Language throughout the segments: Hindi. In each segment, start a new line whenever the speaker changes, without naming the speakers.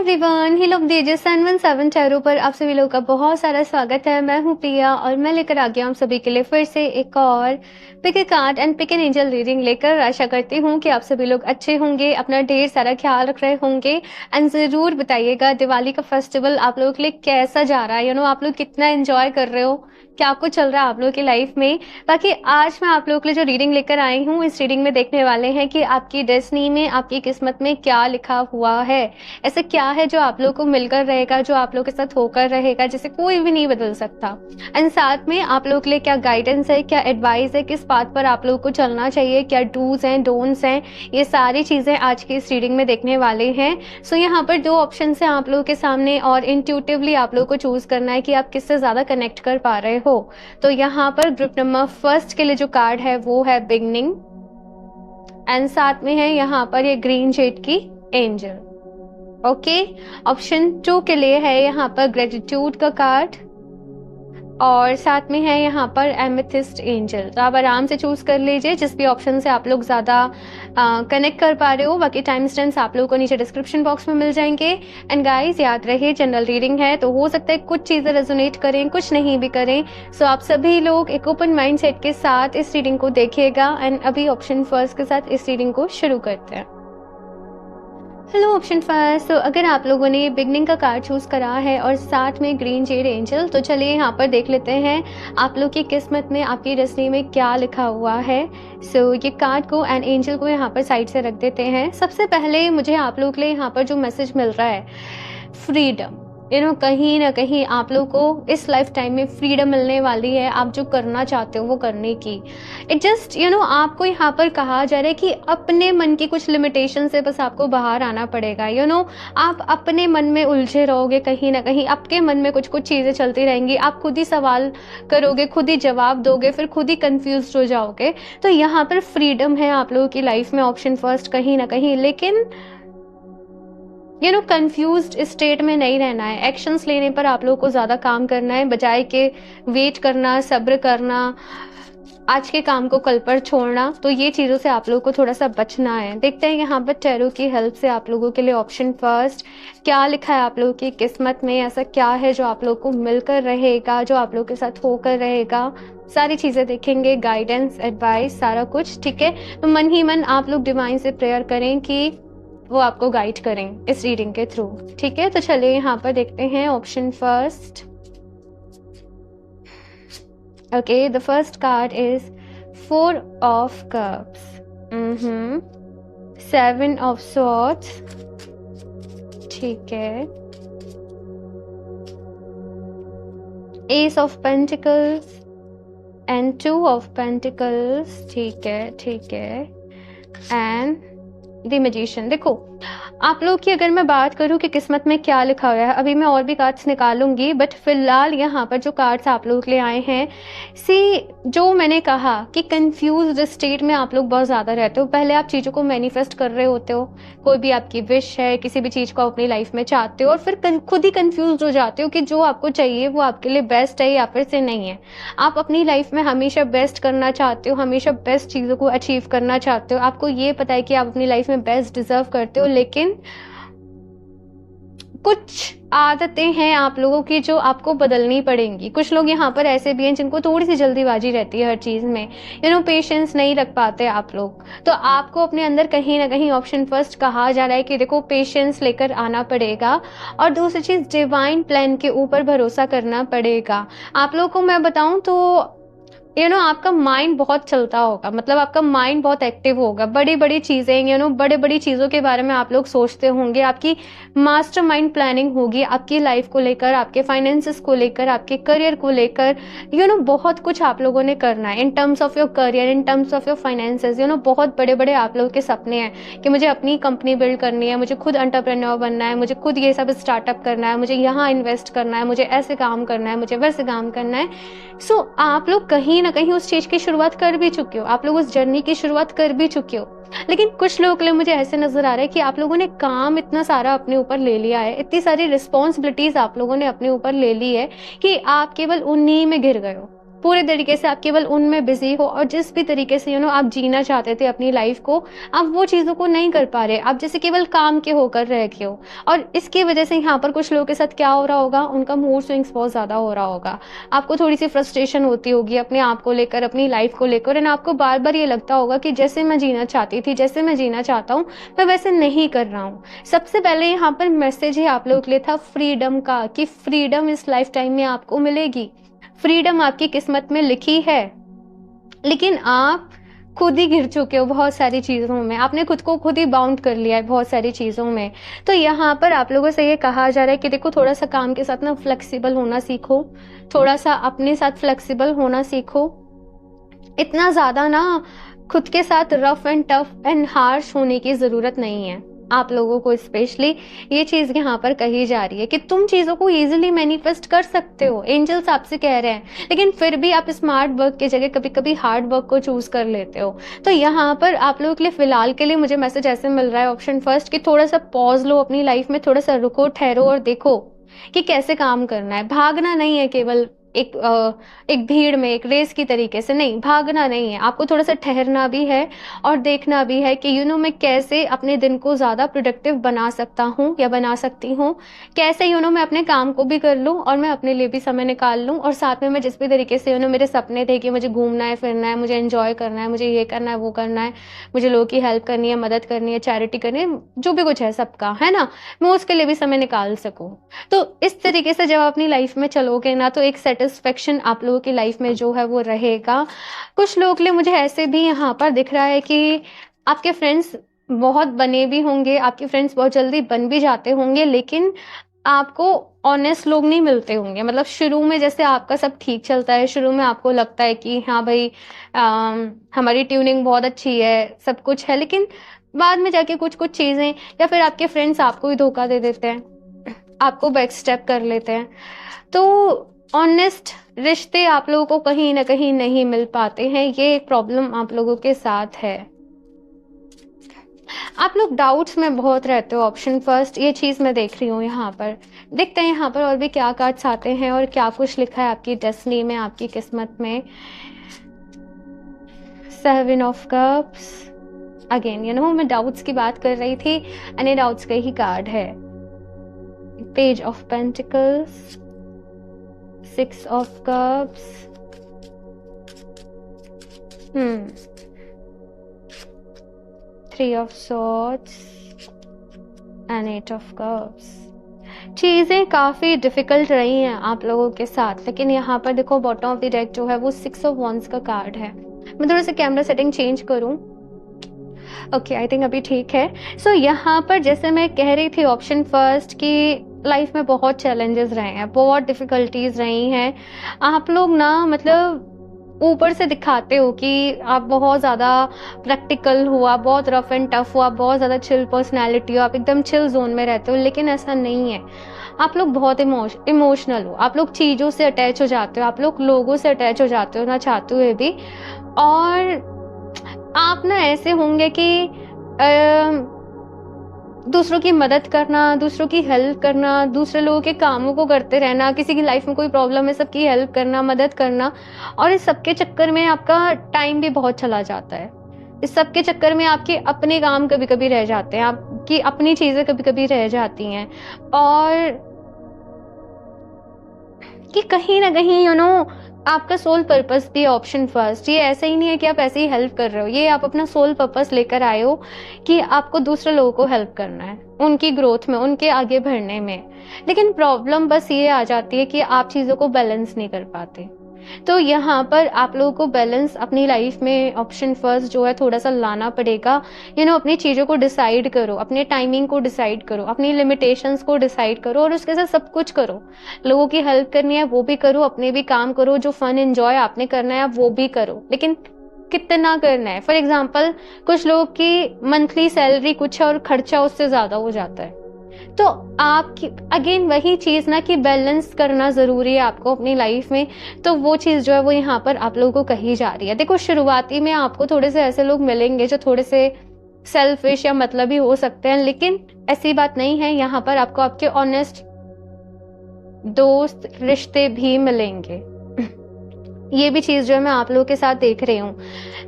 एवरीवन, ही लोग डीजे 717 टैरो पर आप सभी लोगों का बहुत सारा स्वागत है। मैं हूं प्रिया और मैं लेकर आ गया हूं सभी के लिए फिर से एक और pick a card and pick an angel reading लेकर। आशा करती हूं कि आप सभी लोग अच्छे होंगे, अपना ढेर सारा ख्याल रख रहे होंगे एंड ज़रूर बताइएगा दिवाली का फेस्टिवल आप लोगों के लिए कैसा जा रहा है। आप लोग कितना एंजॉय कर रहे हो, क्या कुछ चल रहा है आप लोगों की लाइफ में। बाकी आज मैं आप लोगों के लिए जो रीडिंग लेकर आई हूँ, इस रीडिंग में देखने वाले हैं कि आपकी डेस्टिनी में, आपकी किस्मत में क्या लिखा हुआ है। ऐसा क्या है जो आप लोगों को मिलकर रहेगा, जो आप लोगों के साथ होकर रहेगा, जिसे कोई भी नहीं बदल सकता। एंड साथ में आप लोगों के लिए क्या गाइडेंस है, क्या एडवाइस है, किस बात पर आप लोगों को चलना चाहिए, क्या डूज हैं, डोंट्स हैं, ये सारी चीज़ें आज की इस रीडिंग में देखने वाले हैं। सो यहाँ पर दो ऑप्शन है आप लोगों के सामने और इंट्यूटिवली आप लोगों को चूज करना है कि आप किससे ज़्यादा कनेक्ट कर पा रहे हो। तो यहाँ पर ग्रुप नंबर फर्स्ट के लिए जो कार्ड है वो है बिगनिंग एंड साथ में है यहाँ पर ये ग्रीन शेड की एंजल। ओके, ऑप्शन 2 के लिए है यहाँ पर ग्रेटिट्यूड का कार्ड और साथ में है यहाँ पर एमेथिस्ट एंजल। तो आप आराम से चूज कर लीजिए जिस भी ऑप्शन से आप लोग ज़्यादा कनेक्ट कर पा रहे हो। बाकी टाइम स्टैम्प्स आप लोगों को नीचे डिस्क्रिप्शन बॉक्स में मिल जाएंगे। एंड गाइस याद रहे जनरल रीडिंग है तो हो सकता है कुछ चीज़ें रेजोनेट करें, कुछ नहीं भी करें। सो आप सभी लोग एक ओपन माइंड सेट के साथ इस रीडिंग को देखिएगा। एंड अभी ऑप्शन फर्स्ट के साथ इस रीडिंग को शुरू करते हैं। हेलो ऑप्शन फर्स्ट, तो अगर आप लोगों ने बिगनिंग का कार्ड चूज करा है और साथ में ग्रीन जेड एंजल, तो चलिए यहाँ पर देख लेते हैं आप लोग की किस्मत में, आपकी डेस्टिनी में क्या लिखा हुआ है। सो ये कार्ड को एंड एंजल को यहाँ पर साइड से रख देते हैं। सबसे पहले मुझे आप लोग के लिए यहाँ पर जो मैसेज मिल रहा है, फ्रीडम। कहीं ना कहीं आप लोग को इस लाइफ टाइम में फ्रीडम मिलने वाली है, आप जो करना चाहते हो वो करने की। इट जस्ट आपको यहाँ पर कहा जा रहा है कि अपने मन की कुछ लिमिटेशन से बस आपको बाहर आना पड़ेगा। आप अपने मन में उलझे रहोगे, कहीं ना कहीं आपके मन में कुछ कुछ चीज़ें चलती रहेंगी, आप खुद ही सवाल करोगे, खुद ही जवाब दोगे, फिर खुद ही कंफ्यूज हो जाओगे। तो यहाँ पर फ्रीडम है आप लोगों की लाइफ में, ऑप्शन फर्स्ट कहीं ना कहीं। लेकिन कंफ्यूज्ड स्टेट में नहीं रहना है, एक्शंस लेने पर आप लोगों को ज़्यादा काम करना है, बजाय के वेट करना, सब्र करना, आज के काम को कल पर छोड़ना। तो ये चीज़ों से आप लोगों को थोड़ा सा बचना है। देखते हैं यहाँ पर टैरो की हेल्प से आप लोगों के लिए ऑप्शन फर्स्ट क्या लिखा है आप लोगों की किस्मत में। ऐसा क्या है जो आप लोगों को मिलकर रहेगा, जो आप लोगों के साथ होकर रहेगा। सारी चीज़ें देखेंगे, गाइडेंस, एडवाइस, सारा कुछ। ठीक है, तो मन ही मन आप लोग डिवाइन से प्रेयर करें कि वो आपको गाइड करें इस रीडिंग के थ्रू। ठीक है, तो चलिए यहाँ पर देखते हैं option first. Okay, the first card is 4 of cups, 7 of swords, ठीक है, S of pentacles and 2 of pentacles, ठीक है, ठीक है, एंड द मैजिशियन। देखो आप लोग की अगर मैं बात करूं कि किस्मत में क्या लिखा हुआ है, अभी मैं और भी कार्ड्स निकालूंगी, बट फिलहाल यहाँ पर जो कार्ड्स आप लोगों के लिए आए हैं, जो मैंने कहा कि कंफ्यूज्ड स्टेट में आप लोग बहुत ज़्यादा रहते हो। पहले आप चीज़ों को मैनिफेस्ट कर रहे होते हो, कोई भी आपकी विश है, किसी भी चीज़ को अपनी लाइफ में चाहते हो और फिर खुद ही कंफ्यूज हो जाते हो कि जो आपको चाहिए वो आपके लिए बेस्ट है या फिर से नहीं है। आप अपनी लाइफ में हमेशा बेस्ट करना चाहते हो, हमेशा बेस्ट चीज़ों को अचीव करना चाहते हो। आपको ये पता है कि आप अपनी लाइफ में बेस्ट डिजर्व करते हो, लेकिन कुछ आदतें हैं आप लोगों की जो आपको बदलनी पड़ेंगी। कुछ लोग यहाँ पर ऐसे भी हैं जिनको थोड़ी सी जल्दीबाजी रहती है हर चीज़ में, पेशेंस नहीं रख पाते आप लोग। तो आपको अपने अंदर कहीं ना कहीं ऑप्शन फर्स्ट कहा जा रहा है कि देखो पेशेंस लेकर आना पड़ेगा और दूसरी चीज़ डिवाइन प्लान के ऊपर भरोसा करना पड़ेगा। आप लोगों को मैं बताऊँ तो आपका माइंड बहुत चलता होगा, मतलब आपका माइंड बहुत एक्टिव होगा। बड़ी बड़ी चीज़ें बड़े बड़ी चीज़ों के बारे में आप लोग सोचते होंगे, आपकी मास्टरमाइंड प्लानिंग होगी आपकी लाइफ को लेकर, आपके फाइनेंसेस को लेकर, आपके करियर को लेकर। बहुत कुछ आप लोगों ने करना है इन terms of your career, in terms of your finances. बहुत बड़े बड़े आप लोगों के सपने हैं कि मुझे अपनी कंपनी बिल्ड करनी है, मुझे खुद एंटरप्रेन्योर बनना है, मुझे खुद ये सब स्टार्टअप करना है, मुझे यहाँ इन्वेस्ट करना है, मुझे ऐसे काम करना है, मुझे वैसे काम करना है। सो आप लोग कहीं ना कहीं उस चीज की शुरुआत कर भी चुके हो, आप लोग उस जर्नी की शुरुआत कर भी चुके हो। लेकिन कुछ लोगों के लिए मुझे ऐसे नजर आ रहा है कि आप लोगों ने काम इतना सारा अपने ऊपर ले लिया है, इतनी सारी रिस्पॉन्सिबिलिटीज आप लोगों ने अपने ऊपर ले ली है कि आप केवल उन्हीं में घिर गए हो। पूरे तरीके से आप केवल उनमें बिजी हो, और जिस भी तरीके से आप जीना चाहते थे अपनी लाइफ को, आप वो चीज़ों को नहीं कर पा रहे, आप जैसे केवल काम के होकर रह गए हो। और इसकी वजह से यहाँ पर कुछ लोगों के साथ क्या हो रहा होगा, उनका मूड स्विंग्स बहुत ज़्यादा हो रहा होगा, आपको थोड़ी सी फ्रस्ट्रेशन होती होगी अपने आप को लेकर, अपनी लाइफ को लेकर, एंड आपको बार बार ये लगता होगा कि जैसे मैं जीना चाहती थी, जैसे मैं जीना चाहता हूँ, मैं वैसे नहीं कर रहा हूँ। सबसे पहले यहाँ पर मैसेज ही आप लोगों के लिए था फ्रीडम का, कि फ्रीडम इस लाइफ टाइम में आपको मिलेगी, फ्रीडम आपकी किस्मत में लिखी है। लेकिन आप खुद ही घिर चुके हो बहुत सारी चीज़ों में, आपने खुद को खुद ही बाउंड कर लिया है बहुत सारी चीज़ों में। तो यहाँ पर आप लोगों से ये कहा जा रहा है कि देखो, थोड़ा सा काम के साथ ना फ्लेक्सिबल होना सीखो, थोड़ा सा अपने साथ फ्लेक्सिबल होना सीखो। इतना ज़्यादा ना खुद के साथ rough and tough and harsh होने की ज़रूरत नहीं है। आप लोगों को स्पेशली ये चीज़ यहाँ पर कही जा रही है कि तुम चीज़ों को इजीली मैनिफेस्ट कर सकते हो, एंजल्स आपसे कह रहे हैं, लेकिन फिर भी आप स्मार्ट वर्क की जगह कभी कभी हार्ड वर्क को चूज कर लेते हो। तो यहाँ पर आप लोगों के लिए फिलहाल के लिए मुझे मैसेज ऐसे मिल रहा है, ऑप्शन फर्स्ट, कि थोड़ा सा पॉज लो अपनी लाइफ में, थोड़ा सा रुको, ठहरो और देखो कि कैसे काम करना है। भागना नहीं है केवल एक भीड़ में, एक रेस की तरीके से नहीं, भागना नहीं है, आपको थोड़ा सा ठहरना भी है और देखना भी है कि मैं कैसे अपने दिन को ज़्यादा प्रोडक्टिव बना सकता हूँ या बना सकती हूँ, कैसे मैं अपने काम को भी कर लूँ और मैं अपने लिए भी समय निकाल लूँ, और साथ में मैं जिस भी तरीके से मेरे सपने थे कि मुझे घूमना है, फिरना है, मुझे एंजॉय करना है, मुझे ये करना है, वो करना है, मुझे लोगों की हेल्प करनी है, मदद करनी है, चैरिटी करनी है, जो भी कुछ है सबका, है ना, मैं उसके लिए भी समय निकाल सकूँ। तो इस तरीके से जब आप अपनी लाइफ में चलोगे ना, तो एक सेटिस्फेक्शन आप लोगों की लाइफ में जो है वो रहेगा। कुछ लोगों के लिए मुझे ऐसे भी यहाँ पर दिख रहा है कि आपके फ्रेंड्स बहुत बने भी होंगे, आपके फ्रेंड्स बहुत जल्दी बन भी जाते होंगे, लेकिन आपको ऑनेस्ट लोग नहीं मिलते होंगे। मतलब शुरू में जैसे आपका सब ठीक चलता है, शुरू में आपको लगता है कि हाँ भाई हमारी ट्यूनिंग बहुत अच्छी है, सब कुछ है, लेकिन बाद में जाके कुछ कुछ चीज़ें, या फिर आपके फ्रेंड्स आपको ही धोखा दे देते हैं, आपको बैक स्टेप कर लेते हैं। तो ऑनेस्ट रिश्ते आप लोगों को कहीं ना कहीं नहीं मिल पाते हैं, ये एक प्रॉब्लम आप लोगों के साथ है। आप लोग डाउट्स में बहुत रहते हो, ऑप्शन फर्स्ट, ये चीज़ मैं देख रही हूँ यहाँ पर। देखते हैं यहाँ पर और भी क्या कार्ड्स आते हैं और क्या कुछ लिखा है आपकी डेस्टिनी में, आपकी किस्मत में। 7 ऑफ कप्स अगेन, मैं डाउट्स की बात कर रही थी, एंड डाउट्स का ही कार्ड है। Page of pentacles, 6 of cups, 3 of swords and 8 of cups. चीज़ें काफ़ी डिफ़िकल्ट रही हैं आप लोगों के साथ, लेकिन यहाँ पर देखो बॉटम ऑफ द डेक जो है वो 6 ऑफ वॉन्ड्स का कार्ड है। मैं थोड़ा सा कैमरा सेटिंग चेंज करूँ, ओके, आई थिंक अभी ठीक है। सो यहाँ पर जैसे मैं कह रही थी ऑप्शन फर्स्ट की लाइफ में बहुत चैलेंजेस रहे हैं, बहुत डिफ़िकल्टीज रही हैं। आप लोग ना मतलब ऊपर से दिखाते हो कि आप बहुत ज़्यादा प्रैक्टिकल हुआ, बहुत रफ एंड टफ हुआ, बहुत ज़्यादा चिल पर्सनैलिटी हो, आप एकदम चिल जोन में रहते हो, लेकिन ऐसा नहीं है। आप लोग बहुत इमोशनल हो, आप लोग चीज़ों से अटैच हो जाते हो, आप लोग लोगों से अटैच हो जाते हो ना चाहते हुए भी। और आप ना ऐसे होंगे कि दूसरों की मदद करना, दूसरों की हेल्प करना, दूसरे लोगों के कामों को करते रहना, किसी की लाइफ में कोई प्रॉब्लम है सबकी हेल्प करना, मदद करना, और इस सबके चक्कर में आपका टाइम भी बहुत चला जाता है। इस सबके चक्कर में आपके अपने काम कभी कभी रह जाते हैं, आपकी अपनी चीज़ें कभी कभी रह जाती हैं, और कि कहीं ना कहीं आपका सोल पर्पस भी ऑप्शन फर्स्ट। ये ऐसा ही नहीं है कि आप ऐसे ही हेल्प कर रहे हो, ये आप अपना सोल पर्पस लेकर आए हो कि आपको दूसरे लोगों को हेल्प करना है, उनकी ग्रोथ में, उनके आगे बढ़ने में। लेकिन प्रॉब्लम बस ये आ जाती है कि आप चीज़ों को बैलेंस नहीं कर पाते। तो यहाँ पर आप लोगों को बैलेंस अपनी लाइफ में ऑप्शन फर्स्ट जो है थोड़ा सा लाना पड़ेगा। अपनी चीज़ों को डिसाइड करो, अपने टाइमिंग को डिसाइड करो, अपनी लिमिटेशंस को डिसाइड करो, और उसके साथ सब कुछ करो। लोगों की हेल्प करनी है वो भी करो, अपने भी काम करो, जो फन एंजॉय आपने करना है वो भी करो, लेकिन कितना करना है। फॉर एग्जाम्पल कुछ लोगों की मंथली सैलरी कुछ है और खर्चा उससे ज़्यादा हो जाता है, तो आपकी अगेन वही चीज़ ना कि बैलेंस करना ज़रूरी है आपको अपनी लाइफ में। तो वो चीज़ जो है वो यहाँ पर आप लोगों को कही जा रही है। देखो शुरुआती में आपको थोड़े से ऐसे लोग मिलेंगे जो थोड़े से सेल्फिश या मतलबी हो सकते हैं, लेकिन ऐसी बात नहीं है। यहाँ पर आपको आपके ऑनेस्ट दोस्त रिश्ते भी मिलेंगे। ये भी चीज़ जो है मैं आप लोगों के साथ देख रही हूँ।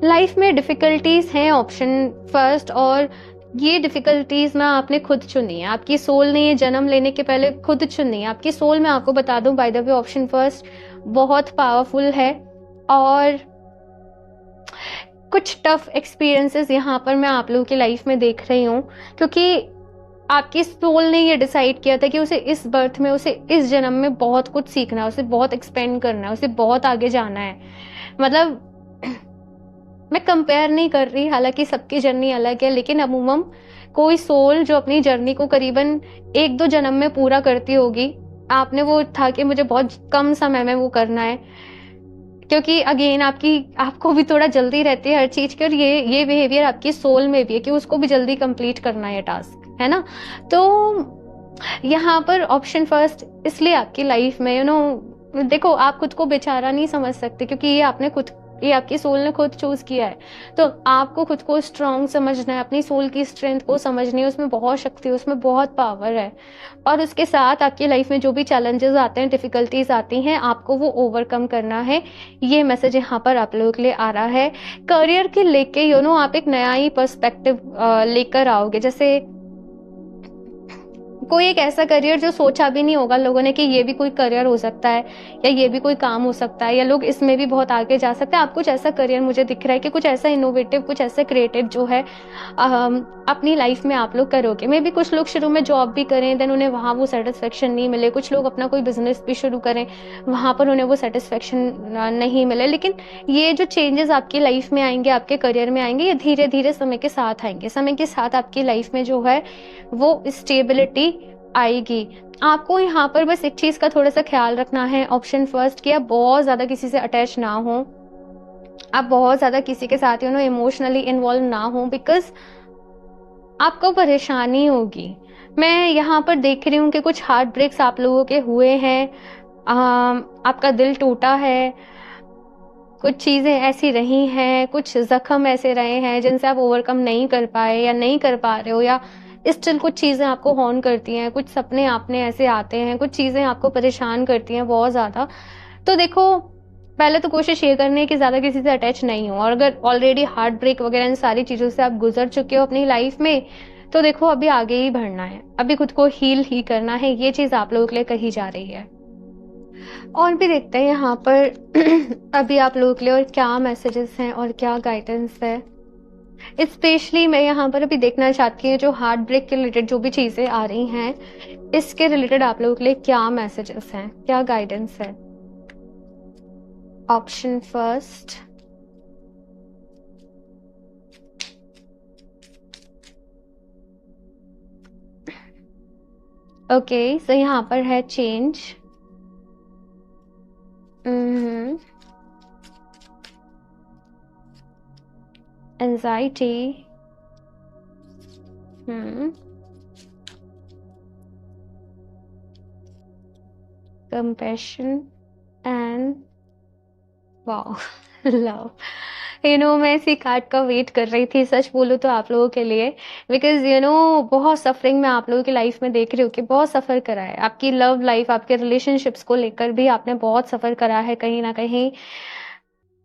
लाइफ में डिफ़िकल्टीज़ हैं ऑप्शन फर्स्ट, और ये डिफ़िकल्टीज़ ना आपने खुद चुनी है, आपकी सोल ने ये जन्म लेने के पहले खुद चुनी है। आपकी सोल, मैं आपको बता दूँ by the way, option first बहुत पावरफुल है, और कुछ टफ एक्सपीरियंसेस यहाँ पर मैं आप लोगों की लाइफ में देख रही हूँ, क्योंकि आपकी सोल ने ये डिसाइड किया था कि उसे इस बर्थ में, उसे इस जन्म में बहुत कुछ सीखना है, उसे बहुत एक्सपेंड करना है, उसे बहुत आगे जाना है। मतलब मैं कंपेयर नहीं कर रही, हालांकि सबकी जर्नी अलग है, लेकिन अमूमन कोई सोल जो अपनी जर्नी को करीबन 1-2 जन्म में पूरा करती होगी, आपने वो था कि मुझे बहुत कम समय में वो करना है, क्योंकि अगेन आपको भी थोड़ा जल्दी रहती है हर चीज की, और ये बिहेवियर आपकी सोल में भी है कि उसको भी जल्दी कंप्लीट करना है टास्क, है ना। तो यहाँ पर ऑप्शन फर्स्ट इसलिए आपकी लाइफ में देखो, आप खुद को बेचारा नहीं समझ सकते, क्योंकि ये आपकी सोल ने खुद चूज किया है। तो आपको खुद को स्ट्रांग समझना है, अपनी सोल की स्ट्रेंथ को समझनी है, उसमें बहुत शक्ति है, उसमें बहुत पावर है। और उसके साथ आपकी लाइफ में जो भी चैलेंजेस आते हैं, डिफिकल्टीज आती हैं, आपको वो ओवरकम करना है। ये मैसेज यहाँ पर आप लोगों के लिए आ रहा है। करियर के लेके आप एक नया ही पर्सपेक्टिव लेकर आओगे। जैसे कोई एक ऐसा करियर जो सोचा भी नहीं होगा लोगों ने कि ये भी कोई करियर हो सकता है, या ये भी कोई काम हो सकता है, या लोग इसमें भी बहुत आगे जा सकते हैं। आप कुछ ऐसा करियर, मुझे दिख रहा है कि कुछ ऐसा इनोवेटिव, कुछ ऐसा क्रिएटिव जो है अपनी लाइफ में आप लोग करोगे। मे भी कुछ लोग शुरू में जॉब भी करें, देन उन्हें वहाँ वो सेटिस्फेक्शन नहीं मिले। कुछ लोग अपना कोई बिजनेस भी शुरू करें, वहाँ पर उन्हें वो सेटिस्फेक्शन नहीं मिले। लेकिन ये जो चेंजेस आपकी लाइफ में आएंगे, आपके करियर में आएंगे, ये धीरे धीरे समय के साथ आएंगे। समय के साथ आपकी लाइफ में जो है वो स्टेबिलिटी आएगी। आपको यहाँ पर बस एक चीज का थोड़ा सा ख्याल रखना है, ऑप्शन फर्स्ट, कि आप बहुत ज्यादा किसी से अटैच ना हो, आप बहुत ज्यादा किसी के साथ इमोशनली इन्वॉल्व ना हो, बिकॉज आपको परेशानी होगी। मैं यहाँ पर देख रही हूँ कि कुछ हार्ट ब्रेक्स आप लोगों के हुए हैं, आपका दिल टूटा है, कुछ चीजें ऐसी रही हैं, कुछ जख्म ऐसे रहे हैं जिनसे आप ओवरकम नहीं कर पाए या नहीं कर पा रहे हो, या स्टिल कुछ चीजें आपको हॉर्न करती हैं, कुछ सपने आपने ऐसे आते हैं, कुछ चीजें आपको परेशान करती हैं बहुत ज्यादा। तो देखो, पहले तो कोशिश ये करनी है कि ज्यादा किसी से अटैच नहीं हो, और अगर ऑलरेडी हार्ट ब्रेक वगैरह इन सारी चीजों से आप गुजर चुके हो अपनी लाइफ में, तो देखो अभी आगे ही बढ़ना है, अभी खुद को हील ही करना है। ये चीज आप लोगों के लिए कही जा रही है। और भी देखते हैं यहाँ पर अभी आप लोगों के लिए और क्या मैसेजेस हैं और क्या गाइडेंस है। स्पेशली मैं यहाँ पर अभी देखना चाहती हूँ जो हार्ट ब्रेक के रिलेटेड जो भी चीजें आ रही हैं, इसके रिलेटेड आप लोगों के लिए क्या मैसेजेस हैं, क्या गाइडेंस है। ऑप्शन फर्स्ट, ओके, सो यहाँ पर है change, anxiety, compassion and wow love. मैं इसी कार्ड का वेट कर रही थी, सच बोलूँ तो आप लोगों के लिए, बिकॉज बहुत सफरिंग मैं आप लोगों की लाइफ में देख रही हूँ कि बहुत सफर करा है। आपकी लव लाइफ, आपके रिलेशनशिप्स को लेकर भी आपने बहुत सफर करा है कहीं ना कहीं।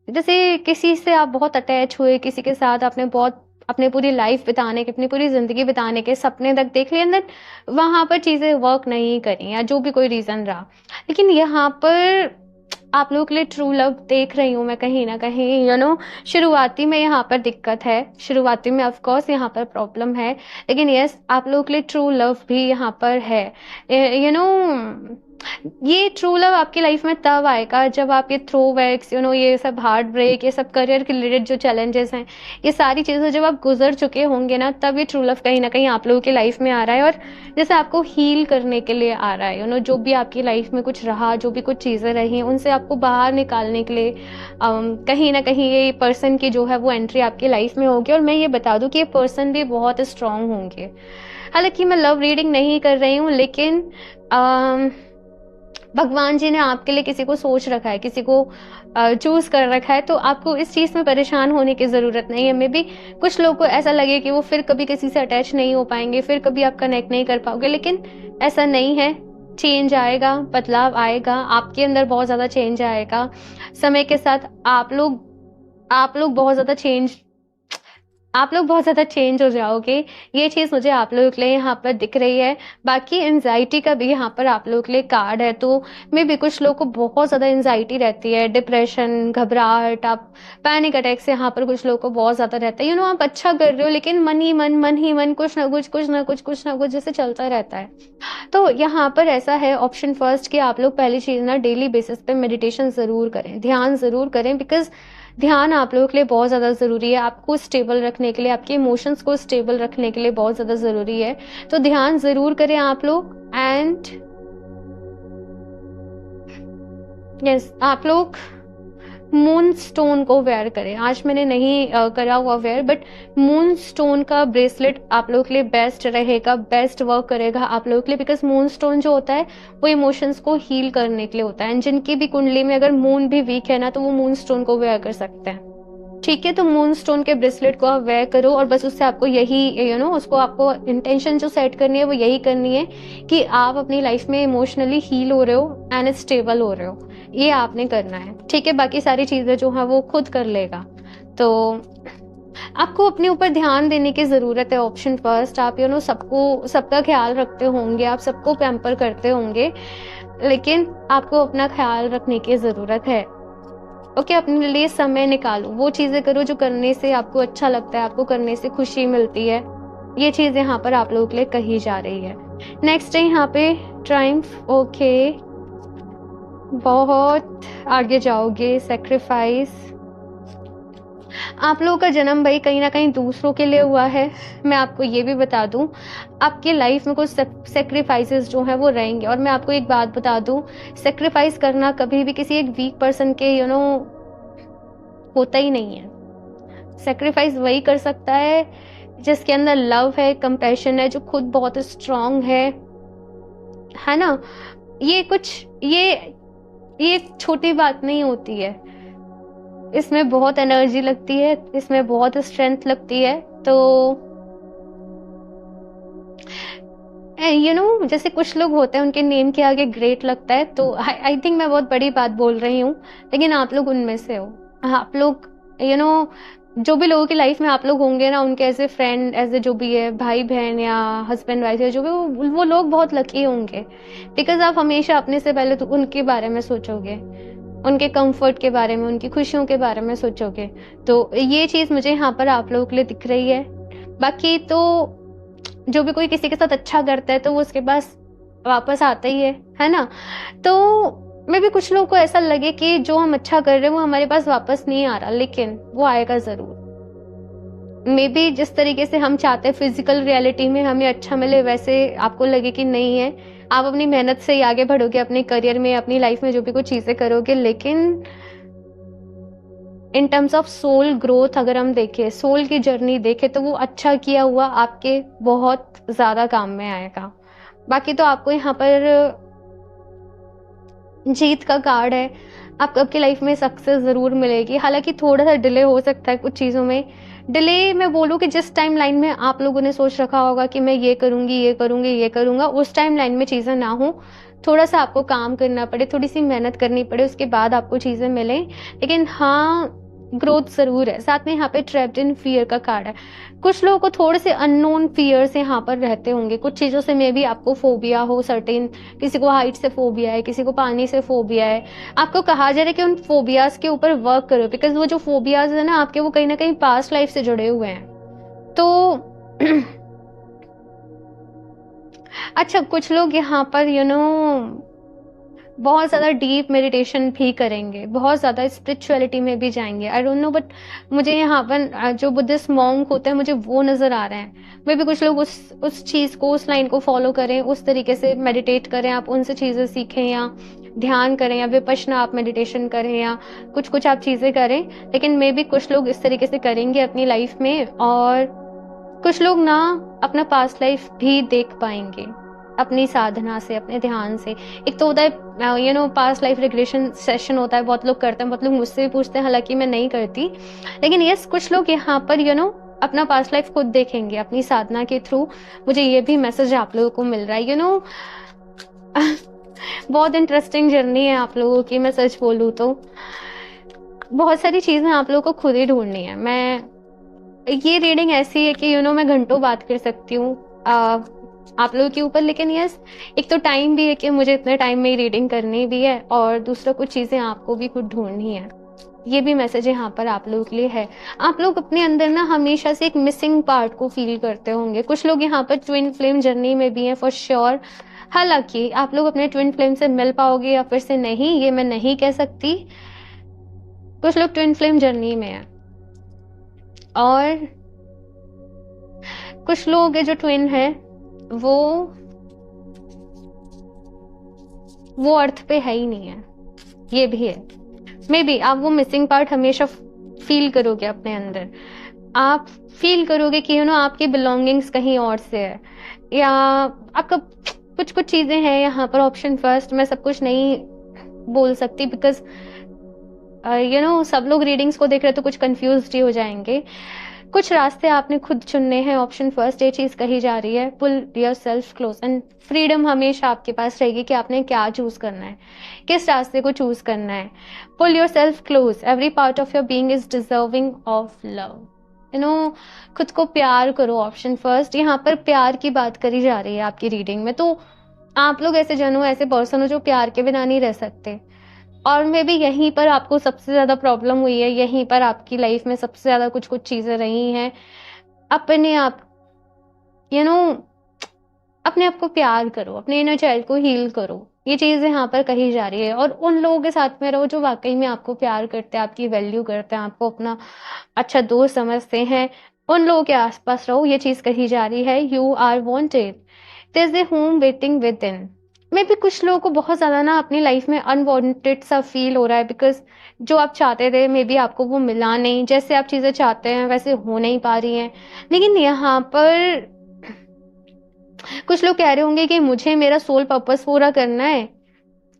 जैसे किसी से आप बहुत अटैच हुए, किसी के साथ आपने बहुत अपने पूरी लाइफ बिताने के, अपनी पूरी जिंदगी बिताने के सपने तक देख लिए, अंदर वहां पर चीजें वर्क नहीं करी या जो भी कोई रीजन रहा। लेकिन यहाँ पर आप लोगों के लिए ट्रू लव देख रही हूँ मैं कहीं ना कहीं। शुरुआती में यहाँ पर दिक्कत है, शुरुआती में ऑफ कोर्स यहाँ पर प्रॉब्लम है, लेकिन यस, आप लोगों के लिए ट्रू लव भी यहाँ पर है। ये ट्रू लव आपकी लाइफ में तब आएगा जब आप ये थ्रोबैक्स, ये सब हार्ट ब्रेक, ये सब करियर के रिलेटेड जो चैलेंजेस हैं, ये सारी चीजें जब आप गुजर चुके होंगे ना, तब ये ट्रू लव कहीं ना कहीं आप लोगों की लाइफ में आ रहा है, और जैसे आपको हील करने के लिए आ रहा है। जो भी आपकी लाइफ में कुछ रहा, जो भी कुछ चीजें रही, उनसे आपको बाहर निकालने के लिए कहीं ना कहीं ये पर्सन की जो है वो एंट्री आपकी लाइफ में होगी। और मैं ये बता दूं कि ये पर्सन भी बहुत स्ट्रांग होंगे। हालांकि मैं लव रीडिंग नहीं कर रही हूँ, लेकिन भगवान जी ने आपके लिए किसी को सोच रखा है, किसी को चूज कर रखा है, तो आपको इस चीज में परेशान होने की जरूरत नहीं है। मे बी कुछ लोगों को ऐसा लगे कि वो फिर कभी किसी से अटैच नहीं हो पाएंगे, फिर कभी आप कनेक्ट नहीं कर पाओगे, लेकिन ऐसा नहीं है। चेंज आएगा, बदलाव आएगा, आपके अंदर बहुत ज़्यादा चेंज आएगा। समय के साथ आप लोग बहुत ज़्यादा चेंज हो जाओगे। ये चीज़ मुझे आप लोगों के लिए यहाँ पर दिख रही है। बाकी एंग्ज़ायटी का भी यहाँ पर आप लोगों के लिए कार्ड है, तो मे बी कुछ लोगों को बहुत ज़्यादा एंग्ज़ायटी रहती है, डिप्रेशन, घबराहट, आप पैनिक अटैक से यहाँ पर कुछ लोगों को बहुत ज़्यादा रहता है। आप अच्छा कर रहे हो लेकिन मन ही मन कुछ ना कुछ जैसे चलता रहता है। तो यहाँ पर ऐसा है ऑप्शन फर्स्ट कि आप लोग पहली चीज़ ना डेली बेसिस पे मेडिटेशन ज़रूर करें, ध्यान ज़रूर करें, बिकॉज़ ध्यान आप लोगों के लिए बहुत ज़्यादा ज़रूरी है, आपको स्टेबल रखने के लिए, आपके इमोशंस को स्टेबल रखने के लिए बहुत ज़्यादा ज़रूरी है। तो ध्यान ज़रूर करें आप लोग। एंड यस, आप लोग मून स्टोन को वेयर करें। आज मैंने नहीं करा हुआ वेयर, बट मून स्टोन का ब्रेसलेट आप लोगों के लिए बेस्ट रहेगा, बेस्ट वर्क करेगा आप लोगों के लिए, बिकॉज मून स्टोन जो होता है वो इमोशंस को हील करने के लिए होता है। एंड जिनकी भी कुंडली में अगर मून भी वीक है ना, तो वो मून स्टोन को वेयर कर सकते हैं। ठीक है, तो मून स्टोन के ब्रेसलेट को आप वेयर करो और बस उससे आपको यही उसको आपको इंटेंशन जो सेट करनी है वो यही करनी है कि आप अपनी लाइफ में इमोशनली हील हो रहे हो एंड स्टेबल हो रहे हो, ये आपने करना है। ठीक है, बाकी सारी चीज़ें जो है वो खुद कर लेगा। तो आपको अपने ऊपर ध्यान देने की ज़रूरत है। ऑप्शन फर्स्ट, आप सबका ख्याल रखते होंगे, आप सबको पैम्पर करते होंगे, लेकिन आपको अपना ख्याल रखने की ज़रूरत है। ओके, अपने लिए समय निकालो, वो चीज़ें करो जो करने से आपको अच्छा लगता है, आपको करने से खुशी मिलती है। ये चीज़ यहाँ पर आप लोगों के लिए कही जा रही है। नेक्स्ट है यहाँ पे ट्रायम्फ। ओके, बहुत आगे जाओगे। सैक्रिफाइस, आप लोगों का जन्म भाई कहीं ना कहीं दूसरों के लिए हुआ है। मैं आपको ये भी बता दूं, आपके लाइफ में कुछ सेक्रीफाइसेस जो हैं वो रहेंगे। और मैं आपको एक बात बता दूं, सेक्रीफाइस करना कभी भी किसी एक वीक पर्सन के होता ही नहीं है। सेक्रीफाइस वही कर सकता है जिसके अंदर लव है, कंपैशन है, जो खुद बहुत स्ट्रांग है ना। ये छोटी बात नहीं होती है, इसमें बहुत एनर्जी लगती है, इसमें बहुत स्ट्रेंथ लगती है। तो जैसे कुछ लोग होते हैं उनके नेम के आगे ग्रेट लगता है, तो आई थिंक मैं बहुत बड़ी बात बोल रही हूँ, लेकिन आप लोग उनमें से हो। आप लोग जो भी लोगों की लाइफ में आप लोग होंगे ना, उनके as a friend, as a जो भी है भाई बहन या हस्बैंड वाइफ या जो भी, वो लोग बहुत लकी होंगे, बिकॉज आप हमेशा अपने से पहले तो उनके बारे में सोचोगे, उनके कंफर्ट के बारे में, उनकी खुशियों के बारे में सोचोगे। तो ये चीज़ मुझे यहाँ पर आप लोगों के लिए दिख रही है। बाकी तो जो भी कोई किसी के साथ अच्छा करता है तो वो उसके पास वापस आता ही है ना। तो मे भी कुछ लोगों को ऐसा लगे कि जो हम अच्छा कर रहे हैं वो हमारे पास वापस नहीं आ रहा, लेकिन वो आएगा ज़रूर। मे बी जिस तरीके से हम चाहते हैं फिजिकल रियलिटी में हमें अच्छा मिले, वैसे आपको लगे कि नहीं है। आप अपनी मेहनत से ही आगे बढ़ोगे अपने करियर में, अपनी लाइफ में जो भी कुछ चीज़ें करोगे, लेकिन in terms of soul growth अगर हम देखें, सोल की जर्नी देखें, तो वो अच्छा किया हुआ आपके बहुत ज़्यादा काम में आएगा। बाकी तो आपको यहाँ पर जीत का कार्ड है, आपको आपकी लाइफ में सक्सेस ज़रूर मिलेगी। हालांकि थोड़ा सा डिले हो सकता है कुछ चीज़ों में। डिले मैं बोलूँ कि जिस टाइम लाइन में आप लोगों ने सोच रखा होगा कि मैं ये करूँगी, ये करूँगी, ये करूँगा, उस टाइम लाइन में चीज़ें ना हो, थोड़ा सा आपको काम करना पड़े, थोड़ी सी मेहनत करनी पड़े, उसके बाद आपको चीज़ें मिलें। लेकिन हाँ, ग्रोथ ज़रूर है। साथ में यहाँ पे ट्रैप्ड इन फियर का कार्ड है। कुछ लोगों को थोड़े से अननोन फियर्स यहाँ पर रहते होंगे, कुछ चीज़ों से मे भी आपको फोबिया हो सर्टेन, किसी को हाइट से फोबिया है, किसी को पानी से फोबिया है। आपको कहा जा रहा है कि उन फोबियाज के ऊपर वर्क करो, बिकॉज वो जो फोबियाज है ना आपके, वो कहीं ना कहीं पास्ट लाइफ से जुड़े हुए हैं। तो अच्छा, कुछ लोग यहाँ पर बहुत ज़्यादा डीप मेडिटेशन भी करेंगे, बहुत ज़्यादा स्पिरिचुअलिटी में भी जाएंगे। आई डोंट नो, बट मुझे यहाँ पर जो बुद्धिस्ट मॉन्क होते हैं मुझे वो नज़र आ रहे हैं। मे भी कुछ लोग उस चीज़ को, उस लाइन को फॉलो करें, उस तरीके से मेडिटेट करें, आप उनसे चीज़ें सीखें या ध्यान करें या विपश्यना आप मेडिटेशन करें या कुछ आप चीज़ें करें। लेकिन मे भी कुछ लोग इस तरीके से करेंगे अपनी लाइफ में, और कुछ लोग ना अपना पास्ट लाइफ भी देख पाएंगे अपनी साधना से, अपने ध्यान से। एक तो होता है पास्ट लाइफ रिग्रेशन सेशन होता है, बहुत लोग करते हैं, बहुत लोग मुझसे भी पूछते हैं, हालांकि मैं नहीं करती। लेकिन यस, कुछ लोग यहाँ पर अपना पास्ट लाइफ खुद देखेंगे अपनी साधना के थ्रू। मुझे ये भी मैसेज आप लोगों को मिल रहा है। बहुत इंटरेस्टिंग जर्नी है आप लोगों की, मैं सच बोलूँ तो। बहुत सारी चीज़ें आप लोगों को खुद ही ढूँढनी है। ये रीडिंग ऐसी है कि मैं घंटों बात कर सकती हूँ आप लोगों के ऊपर, लेकिन यस, एक तो टाइम भी है कि मुझे इतने टाइम में ही रीडिंग करनी भी है, और दूसरा कुछ चीज़ें आपको भी खुद ढूँढनी है। ये भी मैसेज यहाँ पर आप लोगों के लिए है। आप लोग अपने अंदर ना हमेशा से एक मिसिंग पार्ट को फील करते होंगे। कुछ लोग यहाँ पर ट्विन फ्लेम जर्नी में भी हैं फॉर श्योर। हालांकि आप लोग अपने ट्विन फ्लेम से मिल पाओगे या फिर से नहीं, ये मैं नहीं कह सकती। कुछ लोग ट्विन फ्लेम जर्नी में हैं, और कुछ लोग जो ट्विन है वो अर्थ पे है ही नहीं है, ये भी है। मे बी आप वो मिसिंग पार्ट हमेशा फील करोगे अपने अंदर। आप फील करोगे कि आपकी बिलोंगिंग्स कहीं और से है, या आपका कुछ चीजें हैं यहाँ पर। ऑप्शन फर्स्ट, मैं सब कुछ नहीं बोल सकती बिकॉज सब लोग रीडिंग्स को देख रहे तो कुछ कंफ्यूज ही हो जाएंगे। कुछ रास्ते आपने खुद चुनने हैं। ऑप्शन फर्स्ट ये चीज कही जा रही है, pull yourself close, and freedom हमेशा आपके पास रहेगी कि आपने क्या चूज करना है, किस रास्ते को चूज करना है। Pull yourself close, every part of your being is deserving of love. खुद को प्यार करो। ऑप्शन फर्स्ट, यहाँ पर प्यार की बात करी जा रही है आपकी रीडिंग में। तो आप लोग ऐसे जन हो, ऐसे पर्सन हो जो प्यार के बिना नहीं रह सकते, और मे भी यहीं पर आपको सबसे ज्यादा प्रॉब्लम हुई है, यहीं पर आपकी लाइफ में सबसे ज्यादा कुछ चीजें रही हैं। अपने आप अपने आप को प्यार करो, अपने इनर चाइल्ड को हील करो, ये चीज यहाँ पर कही जा रही है। और उन लोगों के साथ में रहो जो वाकई में आपको प्यार करते हैं, आपकी वैल्यू करते हैं, आपको अपना अच्छा दोस्त समझते हैं। उन लोगों के आसपास रहो, ये चीज कही जा रही है। You are wanted, there is a home waiting within. मे भी कुछ लोगों को बहुत ज्यादा ना अपनी लाइफ में अनवांटेड सा फील हो रहा है, बिकॉज जो आप चाहते थे मे बी आपको वो मिला नहीं, जैसे आप चीजें चाहते हैं वैसे हो नहीं पा रही हैं। लेकिन यहाँ पर कुछ लोग कह रहे होंगे कि मुझे मेरा सोल पर्पस पूरा करना है,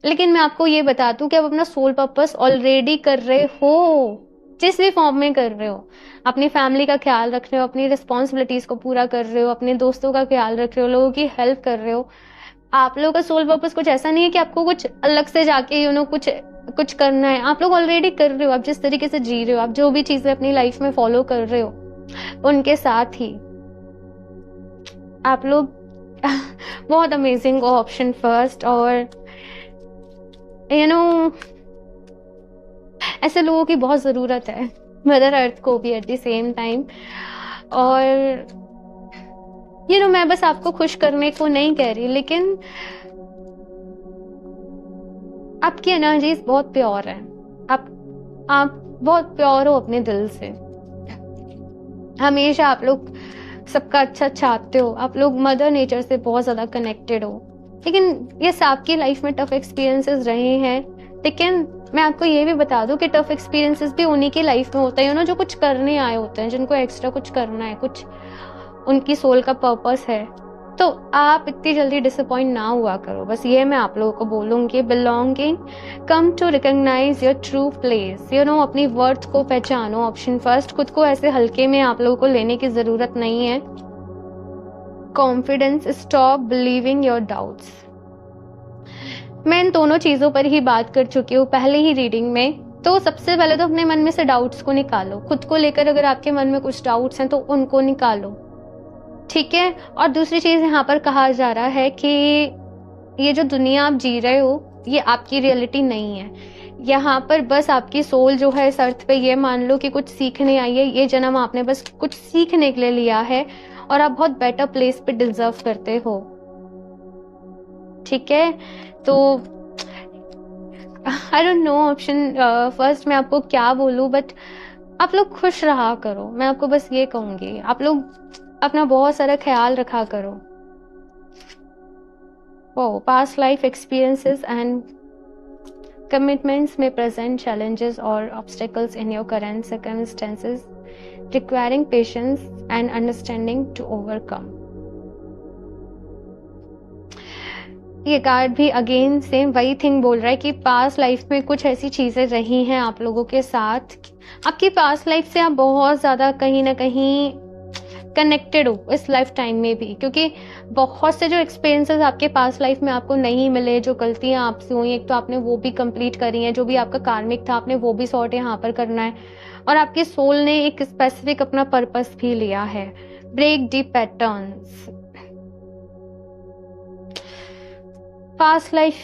लेकिन मैं आपको ये बता दूं कि आप अपना सोल पर्पस ऑलरेडी कर रहे हो, जिस भी फॉर्म में कर रहे हो। अपनी फैमिली का ख्याल रख रहे हो, अपनी रिस्पॉन्सिबिलिटीज को पूरा कर रहे हो, अपने दोस्तों का ख्याल रख रहे हो, लोगों की हेल्प कर रहे हो। आप लोगों का सोल पर्पस कुछ ऐसा नहीं है कि आपको कुछ अलग से जाके कुछ करना है। आप लोग ऑलरेडी कर रहे हो। आप जिस तरीके से जी रहे हो, आप जो भी चीजें अपनी लाइफ में फॉलो कर रहे हो, उनके साथ ही आप लोग बहुत अमेजिंग हो। ऑप्शन फर्स्ट, और ऐसे लोगों की बहुत जरूरत है मदर अर्थ को भी एट द सेम टाइम। और मैं बस आपको खुश करने को नहीं कह रही, लेकिन आपकी एनर्जीज बहुत प्योर है। आप बहुत प्योर हो अपने दिल से। हमेशा आप लोग सबका अच्छा चाहते हो। आप लोग मदर नेचर से बहुत ज्यादा कनेक्टेड हो। लेकिन ये आपकी लाइफ में टफ एक्सपीरियंसेस रहे हैं, लेकिन मैं आपको ये भी बता दूं कि टफ एक्सपीरियंसेस भी उन्हीं की लाइफ में होते हैं जो कुछ करने आए होते हैं, जिनको एक्स्ट्रा कुछ करना है, कुछ उनकी सोल का पर्पस है। तो आप इतनी जल्दी डिसअपॉइंट ना हुआ करो, बस ये मैं आप लोगों को बोलूंगी। Belonging, come to recognise your true place. अपनी वर्थ को पहचानो। ऑप्शन फर्स्ट, खुद को ऐसे हल्के में आप लोगों को लेने की जरूरत नहीं है। Confidence, stop believing your doubts. मैं इन दोनों चीजों पर ही बात कर चुकी हूँ पहले ही रीडिंग में। तो सबसे पहले तो अपने मन में से डाउट्स को निकालो। खुद को लेकर अगर आपके मन में कुछ डाउट्स हैं तो उनको निकालो, ठीक है। और दूसरी चीज यहाँ पर कहा जा रहा है कि ये जो दुनिया आप जी रहे हो ये आपकी रियलिटी नहीं है। यहाँ पर बस आपकी सोल जो है इस अर्थ पे ये मान लो कि कुछ सीखने आई है। ये जन्म आपने बस कुछ सीखने के लिए लिया है, और आप बहुत बेटर प्लेस पे डिजर्व करते हो, ठीक है। तो I don't know option first मैं आपको क्या बोलूं, बट आप लोग खुश रहा करो। मैं आपको बस ये कहूंगी, आप लोग अपना बहुत सारा ख्याल रखा करो। Past life experiences and commitments may present challenges or obstacles in your current circumstances, requiring patience and understanding to overcome. ये कार्ड भी अगेन सेम वही थिंग बोल रहा है कि पास्ट लाइफ में कुछ ऐसी चीजें रही हैं आप लोगों के साथ। आपकी पास्ट लाइफ से आप बहुत ज्यादा कहीं ना कहीं कनेक्टेड हो इस लाइफ टाइम में भी, क्योंकि बहुत से जो एक्सपीरियंसेस आपके पास लाइफ में आपको नहीं मिले, जो गलतियां आपसे हुई, एक तो आपने वो भी कंप्लीट करी हैं, जो भी आपका कार्मिक था आपने वो भी सॉर्ट यहाँ पर करना है, और आपकी सोल ने एक स्पेसिफिक अपना पर्पस भी लिया है। Break the patterns, past life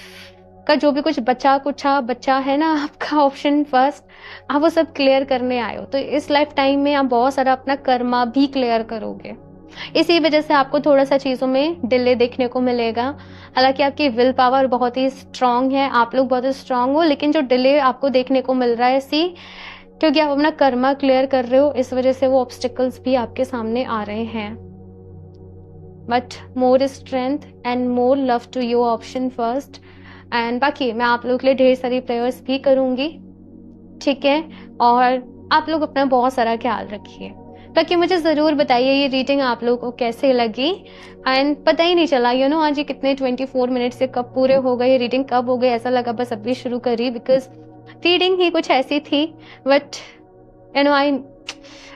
का जो भी कुछ बचा है ना आपका ऑप्शन फर्स्ट, आप वो सब क्लियर करने आए हो, तो इस लाइफ टाइम में आप बहुत सारा अपना कर्मा भी क्लियर करोगे। इसी वजह से आपको थोड़ा सा चीज़ों में डिले देखने को मिलेगा। हालांकि आपकी विल पावर बहुत ही स्ट्रांग है, आप लोग बहुत ही स्ट्रांग हो, लेकिन जो डिले आपको देखने को मिल रहा है क्योंकि आप अपना कर्मा क्लियर कर रहे हो, इस वजह से वो ऑब्स्टिकल्स भी आपके सामने आ रहे हैं। But more strength and more love to your option first. And बाकी मैं आप लोगों के लिए ढेर सारी प्रेयर्स भी करूंगी, ठीक है, और आप लोग अपना बहुत सारा ख्याल रखिए। बाकी मुझे ज़रूर बताइए ये रीडिंग आप लोगों को कैसे लगी। एंड पता ही नहीं चला आज ये कितने 24 मिनट से कब पूरे हो गए, रीडिंग कब हो गई, ऐसा लगा बस अभी शुरू करी, बिकॉज रीडिंग ही कुछ ऐसी थी। बट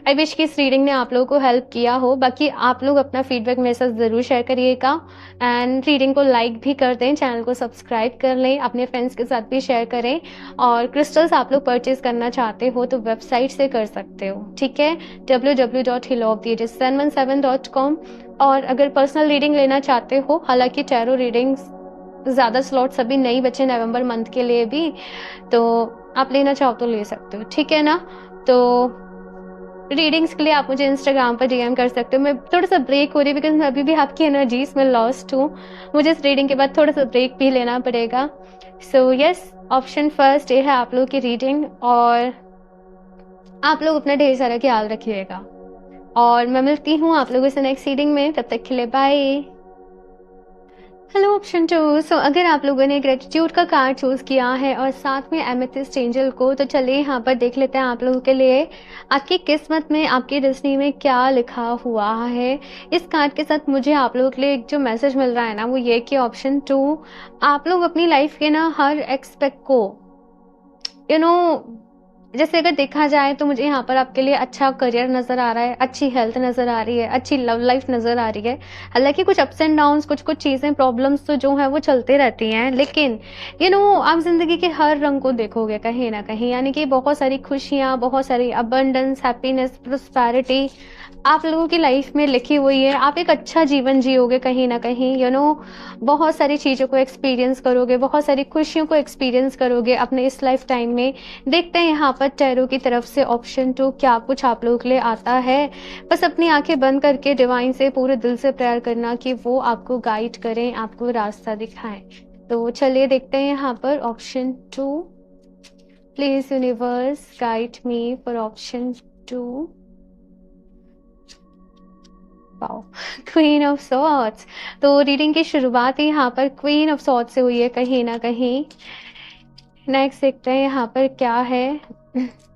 आई विश कि इस रीडिंग ने आप लोगों को हेल्प किया हो। बाकी आप लोग अपना फीडबैक मेरे साथ ज़रूर शेयर करिएगा, एंड रीडिंग को लाइक भी कर दें, चैनल को सब्सक्राइब कर लें, अपने फ्रेंड्स के साथ भी शेयर करें। और क्रिस्टल्स आप लोग परचेज करना चाहते हो तो वेबसाइट से कर सकते हो, ठीक है, www.healoftheages717.com। और अगर पर्सनल रीडिंग लेना चाहते हो, हालांकि टैरो रीडिंग्स ज़्यादा स्लॉट्स अभी नहीं बचे नवंबर मंथ के लिए भी, तो आप लेना चाहो तो ले सकते हो, ठीक है ना। तो रीडिंग्स के लिए आप मुझे इंस्टाग्राम पर डीएम कर सकते हो। मैं थोड़ा सा ब्रेक हो रही बिकॉज मैं अभी भी आपकी एनर्जीज में लॉस्ट हूँ, मुझे इस रीडिंग के बाद थोड़ा सा ब्रेक भी लेना पड़ेगा। सो यस, ऑप्शन फर्स्ट ये है आप लोगों की रीडिंग, और आप लोग अपना ढेर सारा ख्याल रखिएगा, और मैं मिलती हूँ आप लोगों से नेक्स्ट रीडिंग में। तब तक के लिए बाय। Hello option 2। सो अगर आप लोगों ने ग्रेटिट्यूड का कार्ड चूज किया है और साथ में एमेथिस्ट एंजल को, तो चलिए यहाँ पर देख लेते हैं आप लोगों के लिए आपकी किस्मत में, आपकी डेस्टिनी में क्या लिखा हुआ है। इस कार्ड के साथ मुझे आप लोगों के लिए एक जो मैसेज मिल रहा है ना, वो ये कि ऑप्शन 2, आप लोग अपनी लाइफ के ना हर एक्सपेक्ट को जैसे अगर देखा जाए तो मुझे यहाँ पर आपके लिए अच्छा करियर नज़र आ रहा है, अच्छी हेल्थ नज़र आ रही है, अच्छी लव लाइफ नज़र आ रही है। हालांकि कुछ अप्स एंड डाउन्स, कुछ चीज़ें, प्रॉब्लम्स तो जो है वो चलते रहती हैं, लेकिन आप ज़िंदगी के हर रंग को देखोगे कहीं ना कहीं, यानी कि बहुत सारी खुशियाँ, बहुत सारी अबंडेंस, हैप्पीनेस, प्रोस्पैरिटी आप लोगों की लाइफ में लिखी हुई है। आप एक अच्छा जीवन जियोगे कहीं ना कहीं, बहुत सारी चीज़ों को एक्सपीरियंस करोगे, बहुत सारी खुशियों को एक्सपीरियंस करोगे अपने इस लाइफ टाइम में। देखते हैं यहाँ पर टैरो की तरफ से ऑप्शन 2 क्या कुछ आप लोगों के लिए आता है। बस अपनी आंखें बंद करके डिवाइन से पूरे दिल से प्रेयर करना कि वो आपको गाइड करें, आपको रास्ता दिखाएं। तो चलिए देखते हैं यहाँ पर option 2। Please universe guide me for option 2। Queen of swords. तो रीडिंग की शुरुआत ही यहाँ पर क्वीन ऑफ सॉर्ड्स से हुई है कहीं ना कहीं। नेक्स्ट देखते हैं यहाँ पर क्या है,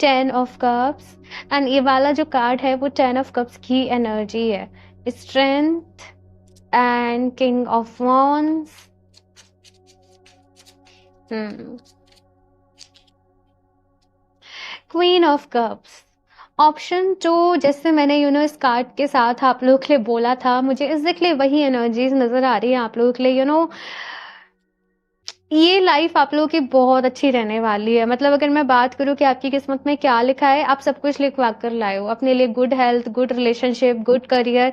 10 ऑफ कप्स। एंड ये वाला जो कार्ड है वो 10 ऑफ कप्स की एनर्जी है, strength and king of wands. Queen of cups, option 2। जैसे मैंने इस कार्ड के साथ आप लोगों के लिए बोला था, मुझे एग्जैक्टली वही एनर्जीज नजर आ रही है आप लोगों के लिए। ये लाइफ आप लोगों की बहुत अच्छी रहने वाली है। मतलब अगर मैं बात करूं कि आपकी किस्मत में क्या लिखा है, आप सब कुछ लिखवा कर लाए हो अपने लिए। Good health, good relationship, good career.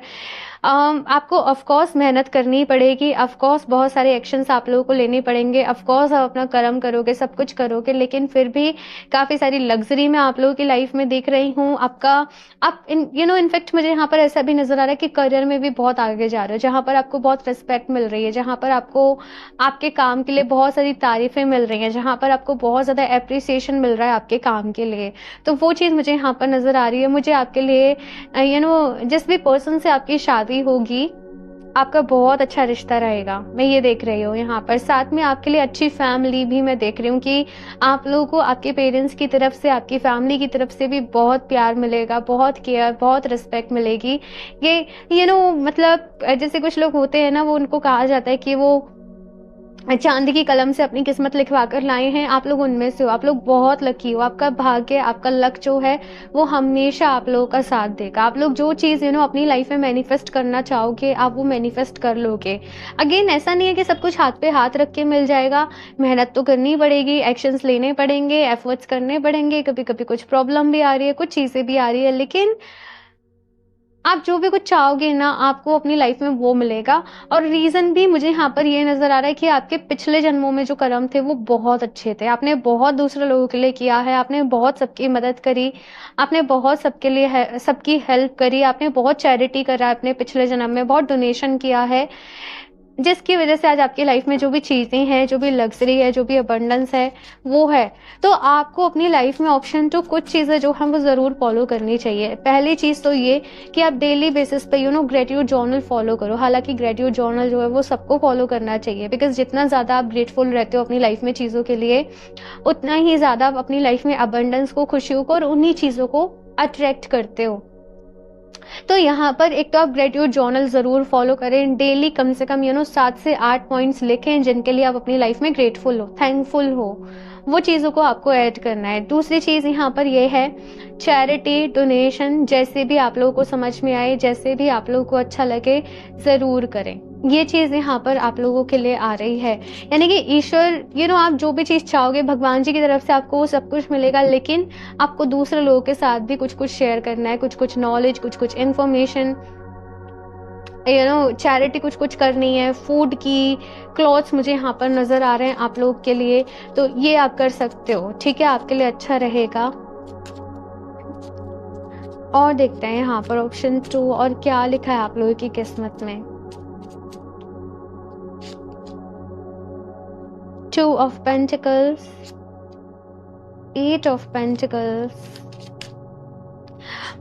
आपको ऑफकोर्स मेहनत करनी पड़ेगी, ऑफकोर्स बहुत सारे एक्शंस आप लोगों को लेने पड़ेंगे, ऑफकोर्स आप अपना कर्म करोगे, सब कुछ करोगे, लेकिन फिर भी काफ़ी सारी लग्जरी मैं आप लोगों की लाइफ में देख रही हूँ। आप इनफैक्ट मुझे यहाँ पर ऐसा भी नजर आ रहा है कि करियर में भी बहुत आगे जा रहे हो, जहाँ पर आपको बहुत रिस्पेक्ट मिल रही है, जहाँ पर आपको आपके काम के लिए बहुत सारी तारीफें मिल रही हैं, जहाँ पर आपको बहुत ज़्यादा एप्रिसिएशन मिल रहा है आपके काम के लिए। तो वो चीज़ मुझे यहाँ पर नजर आ रही है। मुझे आपके लिए जिस भी पर्सन से आपकी शादी होगी, आपका बहुत अच्छा रिश्ता रहेगा, मैं ये देख रही हूँ यहाँ पर। साथ में आपके लिए अच्छी फैमिली भी मैं देख रही हूँ कि आप लोगों को आपके पेरेंट्स की तरफ से, आपकी फैमिली की तरफ से भी बहुत प्यार मिलेगा, बहुत केयर, बहुत रिस्पेक्ट मिलेगी। ये मतलब जैसे कुछ लोग होते हैं ना, वो उनको कहा जाता है कि वो चांद की कलम से अपनी किस्मत लिखवा कर लाए हैं, आप लोग उनमें से हो। आप लोग बहुत लकी हो, आपका भाग्य, आपका लक जो है वो हमेशा आप लोगों का साथ देगा। आप लोग जो चीज़ अपनी लाइफ में मैनिफेस्ट करना चाहोगे, आप वो मैनिफेस्ट कर लोगे। अगेन ऐसा नहीं है कि सब कुछ हाथ पे हाथ रख के मिल जाएगा, मेहनत तो करनी पड़ेगी, एक्शंस लेने पड़ेंगे, एफर्ट्स करने पड़ेंगे, कभी कभी कुछ प्रॉब्लम भी आ रही है, कुछ चीज़ें भी आ रही है, लेकिन आप जो भी कुछ चाहोगे ना, आपको अपनी लाइफ में वो मिलेगा। और रीज़न भी मुझे यहाँ पर ये नज़र आ रहा है कि आपके पिछले जन्मों में जो कर्म थे वो बहुत अच्छे थे। आपने बहुत दूसरे लोगों के लिए किया है, आपने बहुत सबकी मदद करी, आपने बहुत सबके लिए सबकी हेल्प करी, आपने बहुत चैरिटी करा है अपने पिछले जन्म में, बहुत डोनेशन किया है, जिसकी वजह से आज आपकी लाइफ में जो भी चीज़ें हैं, जो भी लग्ज़री है, जो भी अबंडेंस है, वो है। तो आपको अपनी लाइफ में ऑप्शन टू कुछ चीज़ें जो हैं वो ज़रूर फ़ॉलो करनी चाहिए। पहली चीज़ तो ये कि आप डेली बेसिस पे ग्रेटिट्यूड जर्नल फ़ॉलो करो। हालाँकि ग्रेटिट्यूड जर्नल जो है वो सबको फ़ॉलो करना चाहिए, बिकॉज़ जितना ज़्यादा आप ग्रेटफुल रहते हो अपनी लाइफ में चीज़ों के लिए, उतना ही ज़्यादा आप अपनी लाइफ में अबंडेंस को, खुशियों को और उन्हीं चीज़ों को अट्रैक्ट करते हो। तो यहाँ पर एक तो आप ग्रेटिट्यूड जर्नल ज़रूर फॉलो करें। डेली कम से कम 7 से 8 पॉइंट्स लिखें जिनके लिए आप अपनी लाइफ में ग्रेटफुल हो, थैंकफुल हो। वो चीज़ों को आपको ऐड करना है। दूसरी चीज़ यहाँ पर ये है, चैरिटी, डोनेशन, जैसे भी आप लोगों को समझ में आए, जैसे भी आप लोगों को अच्छा लगे, ज़रूर करें। ये चीज़ यहाँ पर आप लोगों के लिए आ रही है। यानी कि ईश्वर आप जो भी चीज़ चाहोगे भगवान जी की तरफ से आपको वो सब कुछ मिलेगा, लेकिन आपको दूसरे लोगों के साथ भी कुछ कुछ शेयर करना है, कुछ कुछ नॉलेज, कुछ कुछ इन्फॉर्मेशन, चैरिटी कुछ कुछ करनी है। फूड की, क्लॉथ्स मुझे यहाँ पर नज़र आ रहे हैं आप लोग के लिए, तो ये आप कर सकते हो। ठीक है, आपके लिए अच्छा रहेगा। और देखते हैं यहाँ पर ऑप्शन 2 और क्या लिखा है आप लोगों की किस्मत में। 2 of Pentacles, 8 of Pentacles।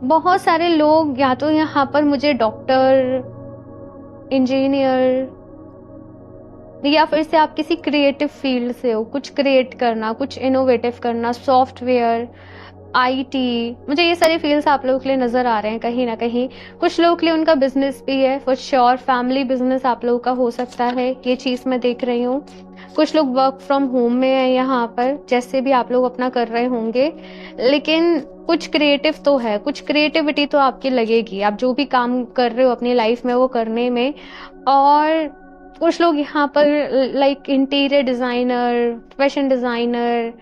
बहुत सारे लोग या तो यहाँ पर मुझे डॉक्टर, इंजीनियर, या फिर से आप किसी क्रिएटिव फील्ड से हो, कुछ क्रिएट करना, कुछ इनोवेटिव करना, सॉफ्टवेयर, आईटी, मुझे ये सारे फील्ड्स आप लोगों के लिए नज़र आ रहे हैं कहीं ना कहीं। कुछ लोगों के लिए उनका बिजनेस भी है, फॉर श्योर फैमिली बिजनेस आप लोगों का हो सकता है, ये चीज़ मैं देख रही हूँ। कुछ लोग वर्क फ्रॉम होम में है यहाँ पर, जैसे भी आप लोग अपना कर रहे होंगे, लेकिन कुछ क्रिएटिव तो है, कुछ क्रिएटिविटी तो आपकी लगेगी, आप जो भी काम कर रहे हो अपनी लाइफ में वो करने में। और कुछ लोग यहाँ पर like interior designer, fashion designer,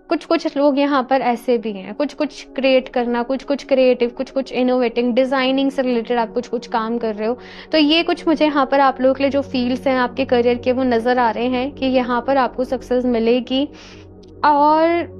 कुछ कुछ लोग यहाँ पर ऐसे भी हैं, कुछ कुछ क्रिएट करना, कुछ कुछ क्रिएटिव, कुछ कुछ इनोवेटिंग, डिज़ाइनिंग से रिलेटेड आप कुछ कुछ काम कर रहे हो। तो ये कुछ मुझे यहाँ पर आप लोगों के लिए जो फील्ड्स हैं आपके करियर के वो नज़र आ रहे हैं कि यहाँ पर आपको सक्सेस मिलेगी। और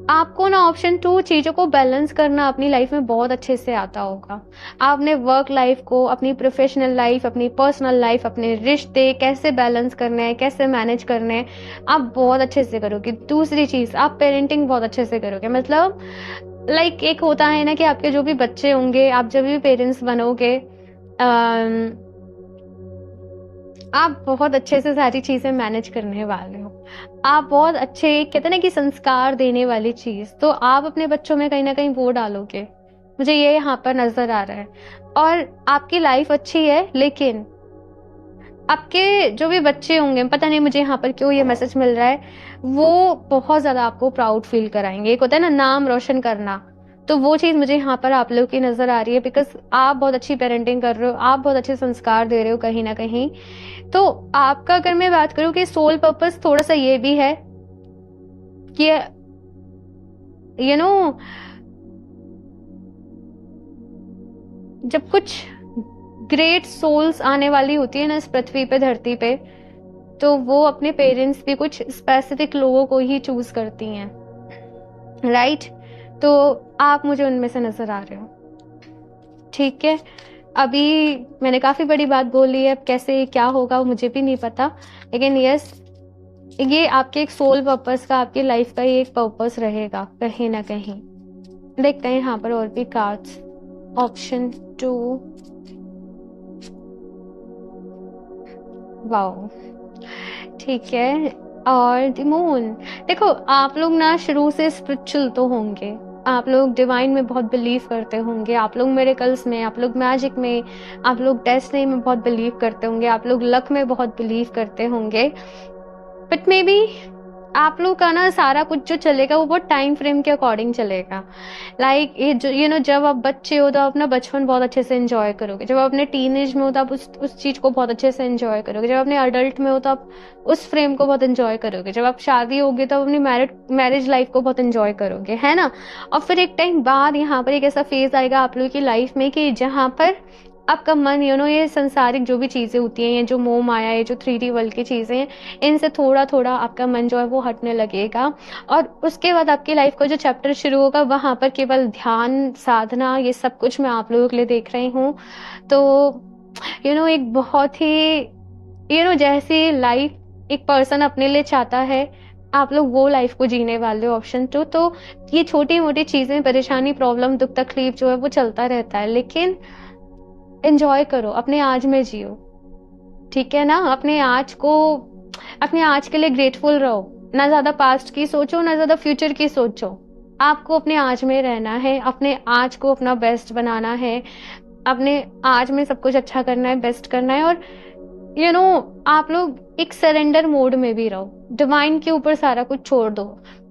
आपको ना ऑप्शन 2 चीज़ों को बैलेंस करना अपनी लाइफ में बहुत अच्छे से आता होगा। आपने वर्क लाइफ को, अपनी प्रोफेशनल लाइफ, अपनी पर्सनल लाइफ, अपने रिश्ते कैसे बैलेंस करने हैं, कैसे मैनेज करने हैं, आप बहुत अच्छे से करोगे। दूसरी चीज़, आप पेरेंटिंग बहुत अच्छे से करोगे। मतलब लाइक एक होता है ना कि आपके जो भी बच्चे होंगे, आप जब भी पेरेंट्स बनोगे, आप बहुत अच्छे से सारी चीज़ें मैनेज करने वाले हो। आप बहुत अच्छे, कहते ना कि संस्कार देने वाली चीज़, तो आप अपने बच्चों में कहीं ना कहीं वो डालोगे, मुझे ये यहाँ पर नज़र आ रहा है। और आपकी लाइफ अच्छी है, लेकिन आपके जो भी बच्चे होंगे, पता नहीं मुझे यहाँ पर क्यों ये मैसेज मिल रहा है, वो बहुत ज़्यादा आपको प्राउड फील कराएंगे। एक होता है ना नाम रोशन करना, तो वो चीज़ मुझे यहाँ पर आप लोग की नज़र आ रही है, बिकॉज आप बहुत अच्छी पेरेंटिंग कर रहे हो, आप बहुत अच्छे संस्कार दे रहे हो कहीं ना कहीं। तो आपका अगर मैं बात करूँ कि सोल पर्पस थोड़ा सा ये भी है कि जब कुछ ग्रेट सोल्स आने वाली होती है ना इस पृथ्वी पे, धरती पे, तो वो अपने पेरेंट्स भी कुछ स्पेसिफिक लोगों को ही चूज करती हैं, राइट? तो आप मुझे उनमें से नजर आ रहे हो। ठीक है, अभी मैंने काफ़ी बड़ी बात बोली है, अब कैसे क्या होगा वो मुझे भी नहीं पता, लेकिन यस, ये आपके एक सोल पर्पस का, आपकी लाइफ का ही एक पर्पस रहेगा कहीं ना कहीं। देखते हैं यहाँ पर और भी कार्ड्स। ऑप्शन 2, वाओ, ठीक है। और द मून, देखो आप लोग ना शुरू से स्पिरिचुअल तो होंगे, आप लोग डिवाइन में बहुत बिलीव करते होंगे, आप लोग मिरेकल्स में, आप लोग मैजिक में, आप लोग डेस्टिनी में बहुत बिलीव करते होंगे, आप लोग लक में बहुत बिलीव करते होंगे। बट मे बी आप लोग का ना सारा कुछ जो चलेगा वो बहुत टाइम फ्रेम के अकॉर्डिंग चलेगा। लाइक ये जो जब आप बच्चे हो तो आप अपना बचपन बहुत अच्छे से एंजॉय करोगे, जब आप अपने टीनेज में हो तो आप उस चीज को बहुत अच्छे से एंजॉय करोगे, जब अपने अडल्ट में हो तो आप उस फ्रेम को बहुत एंजॉय करोगे, जब आप शादी होगी तो आप अपनी मैरिज लाइफ को बहुत एंजॉय करोगे, है ना। और फिर एक टाइम बाद यहाँ पर एक ऐसा फेज आएगा आप लोगों की लाइफ में कि जहाँ पर आपका मन ये संसारिक जो भी चीजें होती हैं, ये जो मोह माया, ये जो 3D वर्ल्ड की चीजें हैं, इनसे थोड़ा थोड़ा आपका मन जो है वो हटने लगेगा। और उसके बाद आपकी लाइफ का जो चैप्टर शुरू होगा वहां पर केवल ध्यान, साधना, ये सब कुछ मैं आप लोगों के लिए देख रही हूँ। तो एक बहुत ही जैसी लाइफ एक पर्सन अपने लिए चाहता है, आप लोग वो लाइफ को जीने वाले हो ऑप्शन 2। तो ये छोटी मोटी चीजें, परेशानी, प्रॉब्लम, दुख तकलीफ जो है वो चलता रहता है, लेकिन एंजॉय करो, अपने आज में जियो, ठीक है ना। अपने आज के लिए ग्रेटफुल रहो, ना ज्यादा पास्ट की सोचो, ना ज्यादा फ्यूचर की सोचो। आपको अपने आज में रहना है, अपने आज को अपना बेस्ट बनाना है, अपने आज में सब कुछ अच्छा करना है, बेस्ट करना है। और आप लोग एक सरेंडर मोड में भी रहो, डिवाइन के ऊपर सारा कुछ छोड़ दो।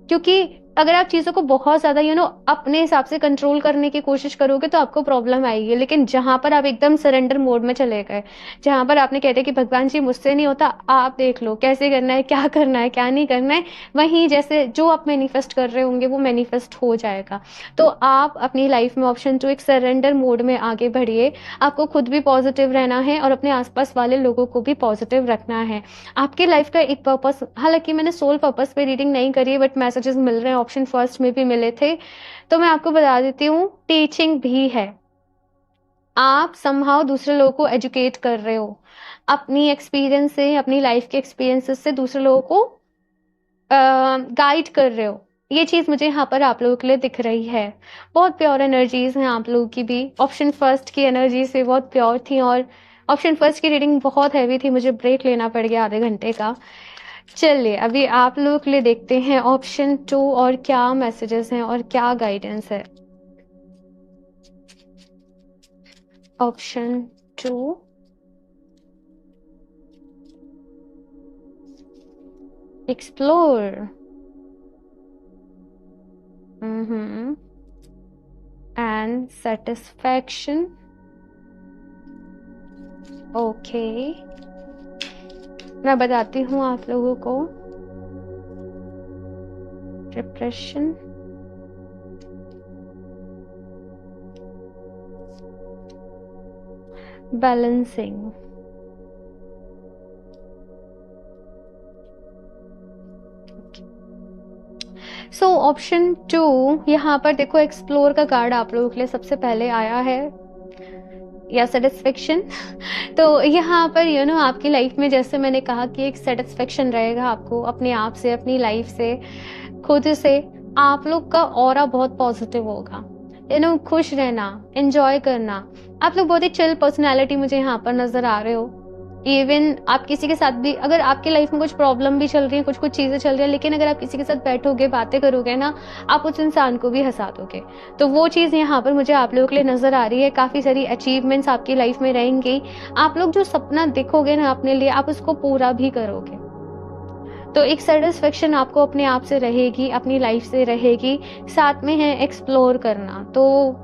क्योंकि अगर आप चीजों को बहुत ज्यादा अपने हिसाब से कंट्रोल करने की कोशिश करोगे तो आपको प्रॉब्लम आएगी। लेकिन जहां पर आप एकदम सरेंडर मोड में चले गए, जहां पर आपने कहते कि भगवान जी मुझसे नहीं होता, आप देख लो कैसे करना है, क्या करना है, क्या नहीं करना है, वहीं जैसे जो आप मैनिफेस्ट कर रहे होंगे वो मैनिफेस्ट हो जाएगा। तो आप अपनी लाइफ में ऑप्शन 2 एक सरेंडर मोड में आगे बढ़िए। आपको खुद भी पॉजिटिव रहना है और अपने आसपास वाले लोगों को भी पॉजिटिव रखना है। आपकी लाइफ का एक पर्पस, हालांकि मैंने सोल पर्पस पे रीडिंग नहीं करी, बट मैसेजेस मिल रहे हैं, ऑप्शन फर्स्ट में भी मिले थे, तो मैं आपको बता देती हूँ, टीचिंग भी है। आप समहाउ दूसरे लोगों को एजुकेट कर रहे हो, अपनी एक्सपीरियंस से, अपनी लाइफ के एक्सपीरियंसेस से दूसरे लोगों को गाइड कर रहे हो। ये चीज मुझे यहाँ पर आप लोगों के लिए दिख रही है। बहुत प्योर एनर्जीज हैं आप लोगों की भी। ऑप्शन फर्स्ट की एनर्जी से बहुत प्योर थी, और ऑप्शन फर्स्ट की रीडिंग बहुत हैवी थी, मुझे ब्रेक लेना पड़ गया आधे घंटे का। चलिए अभी आप लोगों के लिए देखते हैं ऑप्शन 2 और क्या मैसेजेस हैं और क्या गाइडेंस है। Option 2, explore and satisfaction. Okay, मैं बताती हूँ आप लोगों को। डिप्रेशन, बैलेंसिंग, सो ऑप्शन 2 यहाँ पर देखो, एक्सप्लोर का कार्ड आप लोगों के लिए सबसे पहले आया है, या सेटिस्फेक्शन। तो यहाँ पर आपकी लाइफ में, जैसे मैंने कहा कि एक सेटिस्फेक्शन रहेगा आपको अपने आप से, अपनी लाइफ से, खुद से। आप लोग का ऑरा बहुत पॉजिटिव होगा, खुश रहना, एंजॉय करना। आप लोग बहुत ही चिल पर्सनैलिटी मुझे यहाँ पर नजर आ रहे हो। इवन आप किसी के साथ भी, अगर आपकी लाइफ में कुछ प्रॉब्लम भी चल रही है, कुछ कुछ चीजें चल रही है, लेकिन अगर आप किसी के साथ बैठोगे, बातें करोगे ना, आप उस इंसान को भी हंसा दोगे। तो वो चीज यहाँ पर मुझे आप लोगों के लिए नजर आ रही है। काफी सारी अचीवमेंट्स आपकी लाइफ में रहेंगी। आप लोग जो सपना देखोगे ना अपने लिए, आप उसको पूरा भी करोगे। तो एक सेटिस्फेक्शन आपको अपने आप से रहेगी, अपनी लाइफ से रहेगी। साथ में है एक्सप्लोर करना। तो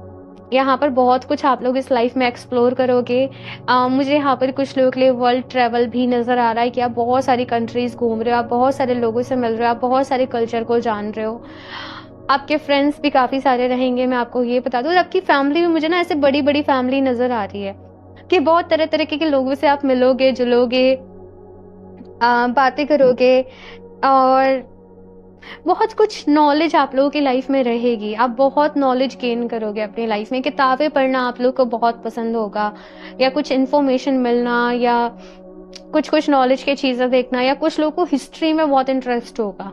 यहाँ पर बहुत कुछ आप लोग इस लाइफ में एक्सप्लोर करोगे। मुझे यहाँ पर कुछ लोगों के लिए वर्ल्ड ट्रैवल भी नजर आ रहा है कि आप बहुत सारी कंट्रीज घूम रहे हो, आप बहुत सारे लोगों से मिल रहे हो, आप बहुत सारे कल्चर को जान रहे हो। आपके फ्रेंड्स भी काफी सारे रहेंगे, मैं आपको ये बता दूं। आपकी फैमिली में मुझे ना ऐसे बड़ी बड़ी फैमिली नजर आ रही है कि बहुत तरह तरह के लोगों से आप मिलोगे, जुलोगे, बातें करोगे, और बहुत कुछ नॉलेज आप लोगों की लाइफ में रहेगी। आप बहुत नॉलेज गेन करोगे अपनी लाइफ में। किताबें पढ़ना आप लोग को बहुत पसंद होगा, या कुछ इन्फॉर्मेशन मिलना, या कुछ नॉलेज की चीजें देखना, या कुछ लोगों को हिस्ट्री में बहुत इंटरेस्ट होगा,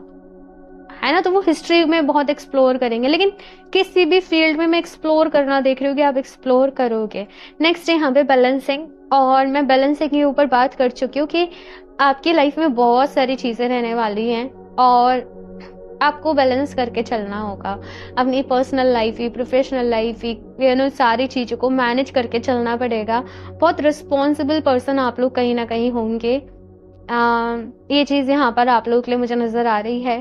है ना। तो वो हिस्ट्री में बहुत एक्सप्लोर करेंगे। लेकिन किसी भी फील्ड में मैं एक्सप्लोर करना देख रही हूँ कि आप एक्सप्लोर करोगे। नेक्स्ट यहाँ पे बैलेंसिंग, और मैं बैलेंसिंग के ऊपर बात कर चुकी हूँ कि आपकी लाइफ में बहुत सारी चीजें रहने वाली हैं, और आपको बैलेंस करके चलना होगा। अपनी पर्सनल लाइफ ही, प्रोफेशनल लाइफ ही, सारी चीज़ों को मैनेज करके चलना पड़ेगा। बहुत रिस्पॉन्सिबल पर्सन आप लोग कहीं ना कहीं होंगे। ये चीज़ यहाँ पर आप लोगों के लिए मुझे नज़र आ रही है।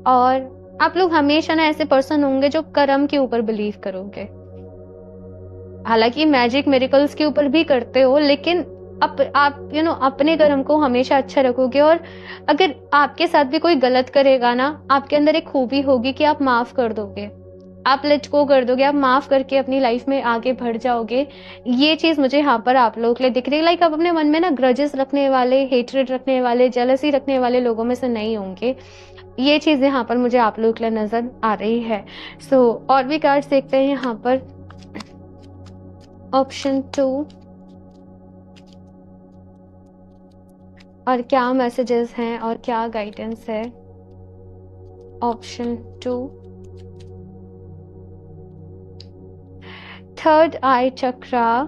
और आप लोग हमेशा ना ऐसे पर्सन होंगे जो कर्म के ऊपर बिलीव करोगे। हालांकि मैजिक मेरिकल्स के ऊपर भी करते हो, लेकिन आप अपने कर्म को हमेशा अच्छा रखोगे। और अगर आपके साथ भी कोई गलत करेगा ना, आपके अंदर एक खूबी होगी कि आप माफ कर दोगे, आप लेट गो कर दोगे, आप माफ करके अपनी लाइफ में आगे बढ़ जाओगे। ये चीज मुझे यहाँ पर आप लोगों के लिए दिख रही है। लाइक आप अपने मन में ना ग्रजेस रखने वाले, हेट्रेड रखने वाले, जेलसी रखने वाले लोगों में से नहीं होंगे। ये चीज यहाँ पर मुझे आप लोगों के लिए नजर आ रही है। और भी कार्ड्स देखते हैं यहाँ पर। ऑप्शन 2, और क्या मैसेजेस हैं और क्या गाइडेंस है। Option 2, third eye chakra,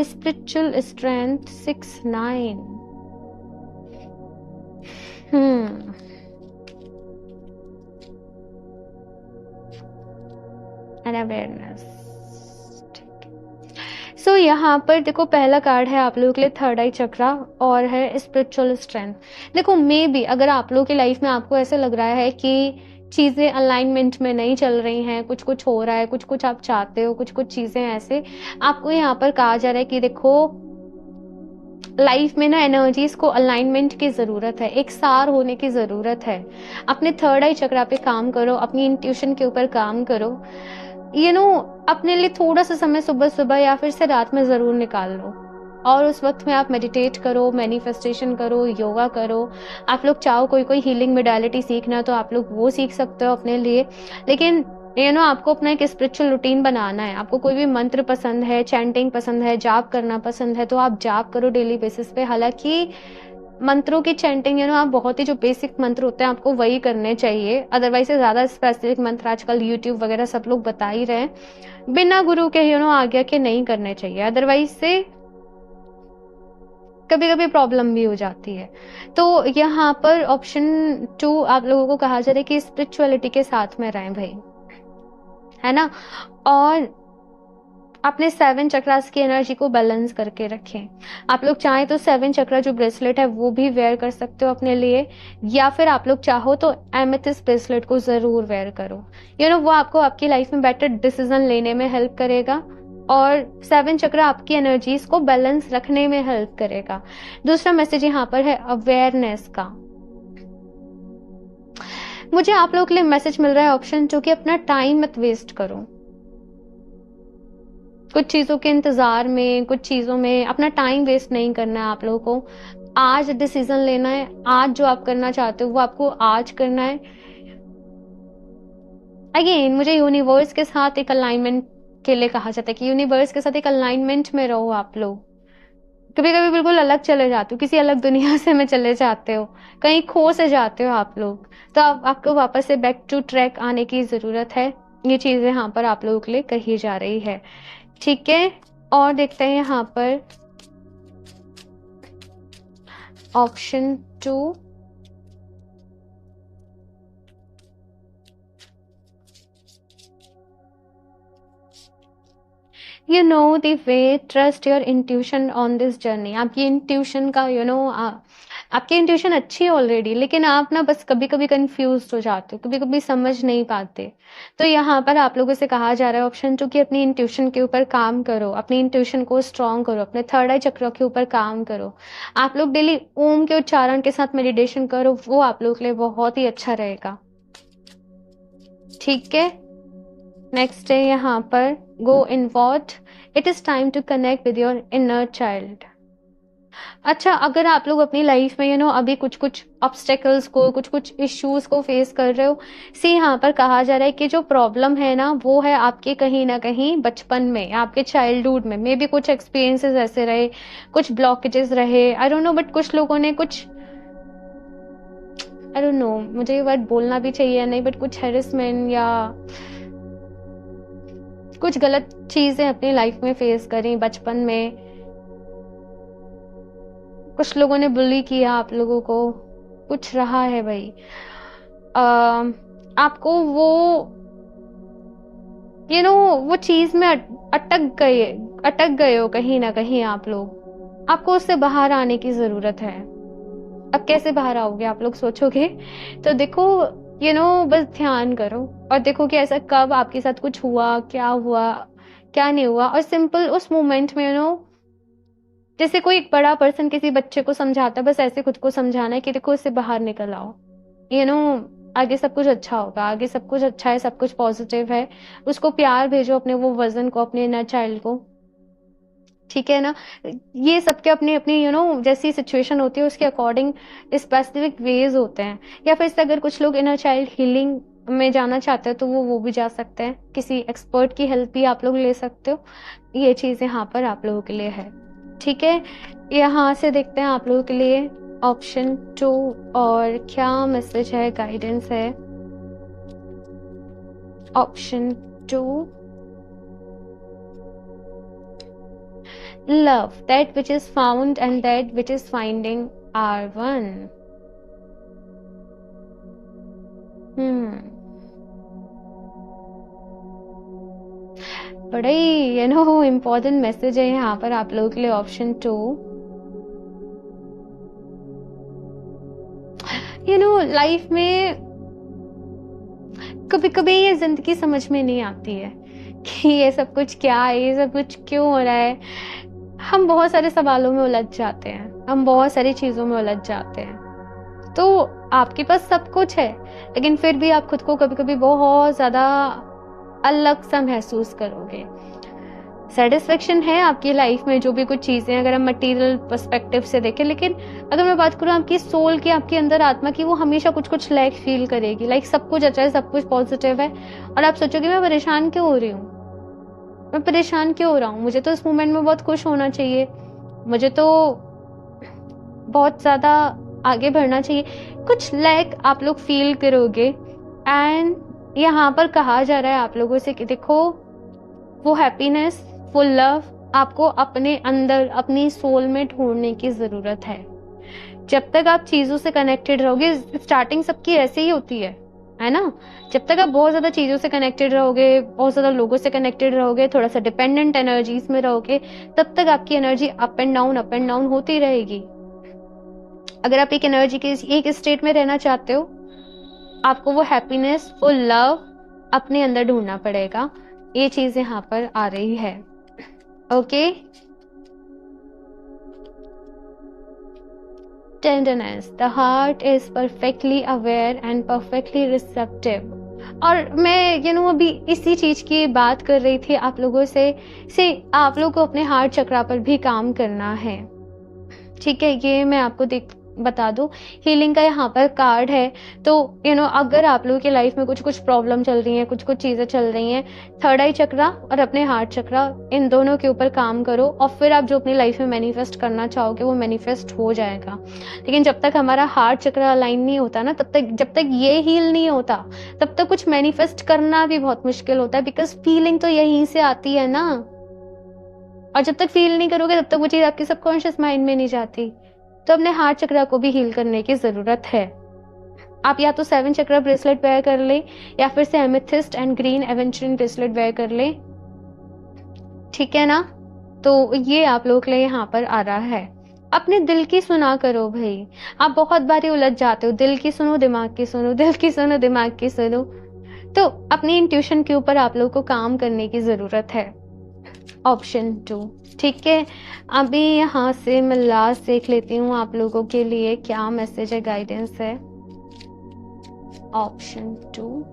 spiritual strength 6-9, and awareness. So यहाँ पर देखो, पहला कार्ड है आप लोगों के लिए थर्ड आई चक्रा और है स्पिरिचुअल स्ट्रेंथ। देखो, मे बी अगर आप लोगों की लाइफ में आपको ऐसे लग रहा है कि चीज़ें अलाइनमेंट में नहीं चल रही हैं, कुछ कुछ हो रहा है, कुछ कुछ आप चाहते हो, कुछ कुछ चीज़ें ऐसे, आपको यहाँ पर कहा जा रहा है कि देखो, लाइफ में ना एनर्जीज को अलाइनमेंट की ज़रूरत है, एक सार होने की ज़रूरत है। अपने थर्ड आई चक्रा पे काम करो, अपनी इंट्यूशन के ऊपर काम करो। अपने लिए थोड़ा सा समय सुबह सुबह या फिर से रात में ज़रूर निकाल लो, और उस वक्त में आप मेडिटेट करो, मैनिफेस्टेशन करो, योगा करो। आप लोग चाहो कोई हीलिंग मोडालिटी सीखना तो आप लोग वो सीख सकते हो अपने लिए। लेकिन आपको अपना एक स्पिरिचुअल रूटीन बनाना है। आपको कोई भी मंत्र पसंद है, चैंटिंग पसंद है, जाप करना पसंद है, तो आप जाप करो डेली बेसिस पे। हालांकि मंत्रों की चैंटिंग आप बहुत ही जो बेसिक मंत्र होते हैं आपको वही करने चाहिए। अदरवाइज से ज़्यादा स्पेसिफिक मंत्र आजकल यूट्यूब वगैरह सब लोग बता ही रहे हैं, बिना गुरु के आज्ञा के नहीं करने चाहिए। अदरवाइज से कभी कभी प्रॉब्लम भी हो जाती है। तो यहाँ पर ऑप्शन 2 आप लोगों को कहा जा रहा है कि स्पिरिचुअलिटी के साथ में रहें भाई, है ना। और अपने 7 चक्रास की एनर्जी को बैलेंस करके रखें। आप लोग चाहें तो 7 चक्रा जो ब्रेसलेट है वो भी वेयर कर सकते हो अपने लिए, या फिर आप लोग चाहो तो एमेथिस्ट ब्रेसलेट को जरूर वेयर करो। वो आपको आपकी लाइफ में बेटर डिसीजन लेने में हेल्प करेगा, और 7 चक्रा आपकी एनर्जीज को बैलेंस रखने में हेल्प करेगा। दूसरा मैसेज यहाँ पर है अवेयरनेस का। मुझे आप लोगों के लिए मैसेज मिल रहा है ऑप्शन 2 कि अपना टाइम मत वेस्ट करो। कुछ चीज़ों के इंतज़ार में, कुछ चीज़ों में अपना टाइम वेस्ट नहीं करना है आप लोगों को। आज डिसीजन लेना है, आज जो आप करना चाहते हो वो आपको आज करना है। अगेन मुझे यूनिवर्स के साथ एक अलाइनमेंट के लिए कहा जाता है कि यूनिवर्स के साथ एक अलाइनमेंट में रहो आप लोग। कभी कभी बिल्कुल अलग चले जाते हो, किसी अलग दुनिया से में चले जाते हो, कहीं खो से जाते हो आप लोग, तो आपको वापस से बैक टू ट्रैक आने की ज़रूरत है। ये चीज़ें यहाँ पर आप लोगों के लिए कही जा रही है, ठीक है। और देखते हैं यहाँ पर option 2, the way, trust your intuition on this journey. आपकी इंट्यूशन का आपकी इंट्यूशन अच्छी है ऑलरेडी, लेकिन आप ना बस कभी कभी कंफ्यूज हो जाते हो, कभी कभी समझ नहीं पाते। तो यहाँ पर आप लोगों से कहा जा रहा है ऑप्शन 2 कि अपनी इंट्यूशन के ऊपर काम करो, अपनी इंट्यूशन को स्ट्रॉन्ग करो, अपने थर्ड आई चक्र के ऊपर काम करो। आप लोग डेली ओम के उच्चारण के साथ मेडिटेशन करो, वो आप लोग के लिए बहुत ही अच्छा रहेगा, ठीक है। नेक्स्ट है यहाँ पर go inward, it is time to connect with your inner child. अच्छा, अगर आप लोग अपनी लाइफ में अभी कुछ कुछ ऑब्स्टेकल्स को, कुछ कुछ इश्यूज को फेस कर रहे हो, यहाँ पर कहा जा रहा है कि जो प्रॉब्लम है ना वो है आपके कहीं ना कहीं बचपन में, आपके चाइल्डहुड में। मे बी कुछ एक्सपीरियंसेस ऐसे रहे, कुछ ब्लॉकेजेस रहे, आई डोंट नो, बट कुछ लोगों ने कुछ, आई डोंट नो मुझे ये वर्ड बोलना भी चाहिए या नहीं, बट कुछ हेरेसमेंट या कुछ गलत चीजें अपनी लाइफ में फेस करी बचपन में। कुछ लोगों ने बुली किया आप लोगों को, कुछ रहा है भाई। आपको वो वो चीज में अटक गए हो कहीं ना कहीं आप लोग। आपको उससे बाहर आने की जरूरत है। अब कैसे बाहर आओगे आप लोग सोचोगे तो देखो, बस ध्यान करो और देखो कि ऐसा कब आपके साथ कुछ हुआ क्या नहीं हुआ, और सिंपल उस मोमेंट में जैसे कोई एक बड़ा पर्सन किसी बच्चे को समझाता है, बस ऐसे खुद को समझाना है कि देखो इससे बाहर निकल आओ। आगे सब कुछ अच्छा होगा, आगे सब कुछ अच्छा है, सब कुछ पॉजिटिव है। उसको प्यार भेजो, अपने वो वर्जन को, अपने इनर चाइल्ड को, ठीक है ना। ये सबके अपनी अपनी जैसी सिचुएशन होती है उसके अकॉर्डिंग स्पेसिफिक वेज होते हैं। या फिर से अगर कुछ लोग इनर चाइल्ड हीलिंग में जाना चाहते हो तो वो भी जा सकते हैं, किसी एक्सपर्ट की हेल्प भी आप लोग ले सकते हो। ये चीज यहाँ पर आप लोगों के लिए है, ठीक है। यहाँ से देखते हैं आप लोगों के लिए ऑप्शन 2 और क्या मैसेज है, गाइडेंस है। Option 2, love, that which is found and that which is finding are one. बड़ा ही इम्पोर्टेंट मैसेज है यहाँ पर आप लोगों के लिए, ऑप्शन 2। लाइफ में कभी कभी ये जिंदगी समझ में नहीं आती है कि ये सब कुछ क्या है, ये सब कुछ क्यों हो रहा है। हम बहुत सारे सवालों में उलझ जाते हैं, हम बहुत सारी चीजों में उलझ जाते हैं। तो आपके पास सब कुछ है लेकिन फिर भी आप खुद को कभी कभी बहुत ज्यादा अलग सा महसूस करोगे। सेटिस्फेक्शन है आपकी लाइफ में जो भी कुछ चीजें, अगर हम मटेरियल पर्सपेक्टिव से देखें, लेकिन अगर मैं बात करूँ आपकी सोल की, आपके अंदर आत्मा की, वो हमेशा कुछ लैक फील करेगी। लाइक सब कुछ अच्छा है, सब कुछ पॉजिटिव है, और आप सोचोगे मैं परेशान क्यों हो रही हूँ, मैं परेशान क्यों हो रहा हूँ, मुझे तो इस मोमेंट में बहुत खुश होना चाहिए, मुझे तो बहुत ज्यादा आगे बढ़ना चाहिए। कुछ लैक आप लोग फील करोगे। एंड यहाँ पर कहा जा रहा है आप लोगों से कि देखो, वो हैप्पीनेस, वो लव आपको अपने अंदर, अपनी सोल में ढूंढने की जरूरत है। जब तक आप चीजों से कनेक्टेड रहोगे, स्टार्टिंग सबकी ऐसे ही होती है ना। जब तक आप बहुत ज्यादा चीजों से कनेक्टेड रहोगे, बहुत ज्यादा लोगों से कनेक्टेड रहोगे, थोड़ा सा डिपेंडेंट एनर्जीज में रहोगे, तब तक आपकी एनर्जी अप एंड डाउन होती रहेगी। अगर आप एक एनर्जी के एक स्टेट में रहना चाहते हो, आपको वो हैप्पीनेस, वो लव अपने अंदर ढूंढना पड़ेगा। ये चीज यहाँ पर आ रही है, okay. Tenderness, the heart is perfectly aware and perfectly receptive. और मैं अभी इसी चीज की बात कर रही थी आप लोगों से आप लोग को अपने हार्ट चक्रा पर भी काम करना है, ठीक है। ये मैं आपको बता दूं, हीलिंग का यहाँ पर कार्ड है। तो अगर आप लोगों की लाइफ में कुछ प्रॉब्लम चल रही है, कुछ चीजें चल रही हैं, थर्ड आई चक्रा और अपने हार्ट चक्रा, इन दोनों के ऊपर काम करो और फिर आप जो अपनी लाइफ में मैनिफेस्ट करना चाहोगे वो मैनिफेस्ट हो जाएगा। लेकिन जब तक हमारा हार्ट चक्रा अलाइन नहीं होता ना, जब तक ये हील नहीं होता, तब तक कुछ मैनिफेस्ट करना भी बहुत मुश्किल होता है। बिकॉज फीलिंग तो यहीं से आती है ना, और जब तक फील नहीं करोगे तब तक वो चीज आपकी सबकॉन्शियस माइंड में नहीं जाती। तो अपने हार्ट चक्रा को भी हील करने की जरूरत है। आप या तो 7 चक्रा ब्रेसलेट वेयर कर ले, या फिर से amethyst and green aventurine bracelet wear कर ले, ठीक है ना। तो ये आप लोग के लिए यहाँ पर आ रहा है। अपने दिल की सुना करो भाई। आप बहुत बारी उलझ जाते हो, दिल की सुनो, दिमाग की सुनो, दिल की सुनो, दिमाग की सुनो। तो अपनी इंट्यूशन के ऊपर आप लोग को काम करने की जरूरत है, ऑप्शन 2, ठीक है। अभी यहाँ से मैं लास्ट देख लेती हूँ आप लोगों के लिए क्या मैसेज है, गाइडेंस है। Option 2,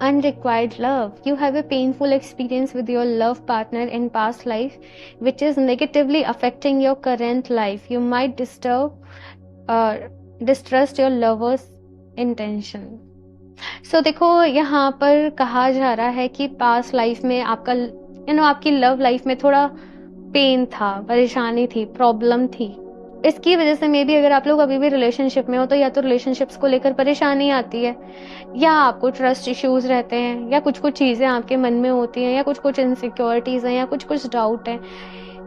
unrequited love. You have a painful experience with your love partner in past life which is negatively affecting your current life. You might distrust your lover's intention. So देखो, यहाँ पर कहा जा रहा है कि पास्ट लाइफ में आपका आपकी लव लाइफ में थोड़ा पेन था, परेशानी थी, प्रॉब्लम थी, इसकी वजह से मे बी अगर आप लोग अभी भी रिलेशनशिप में हो तो या तो रिलेशनशिप्स को लेकर परेशानी आती है, या आपको ट्रस्ट इश्यूज रहते हैं, या कुछ कुछ चीज़ें आपके मन में होती हैं, या कुछ कुछ इनसिक्योरिटीज़ हैं, या कुछ कुछ डाउट है।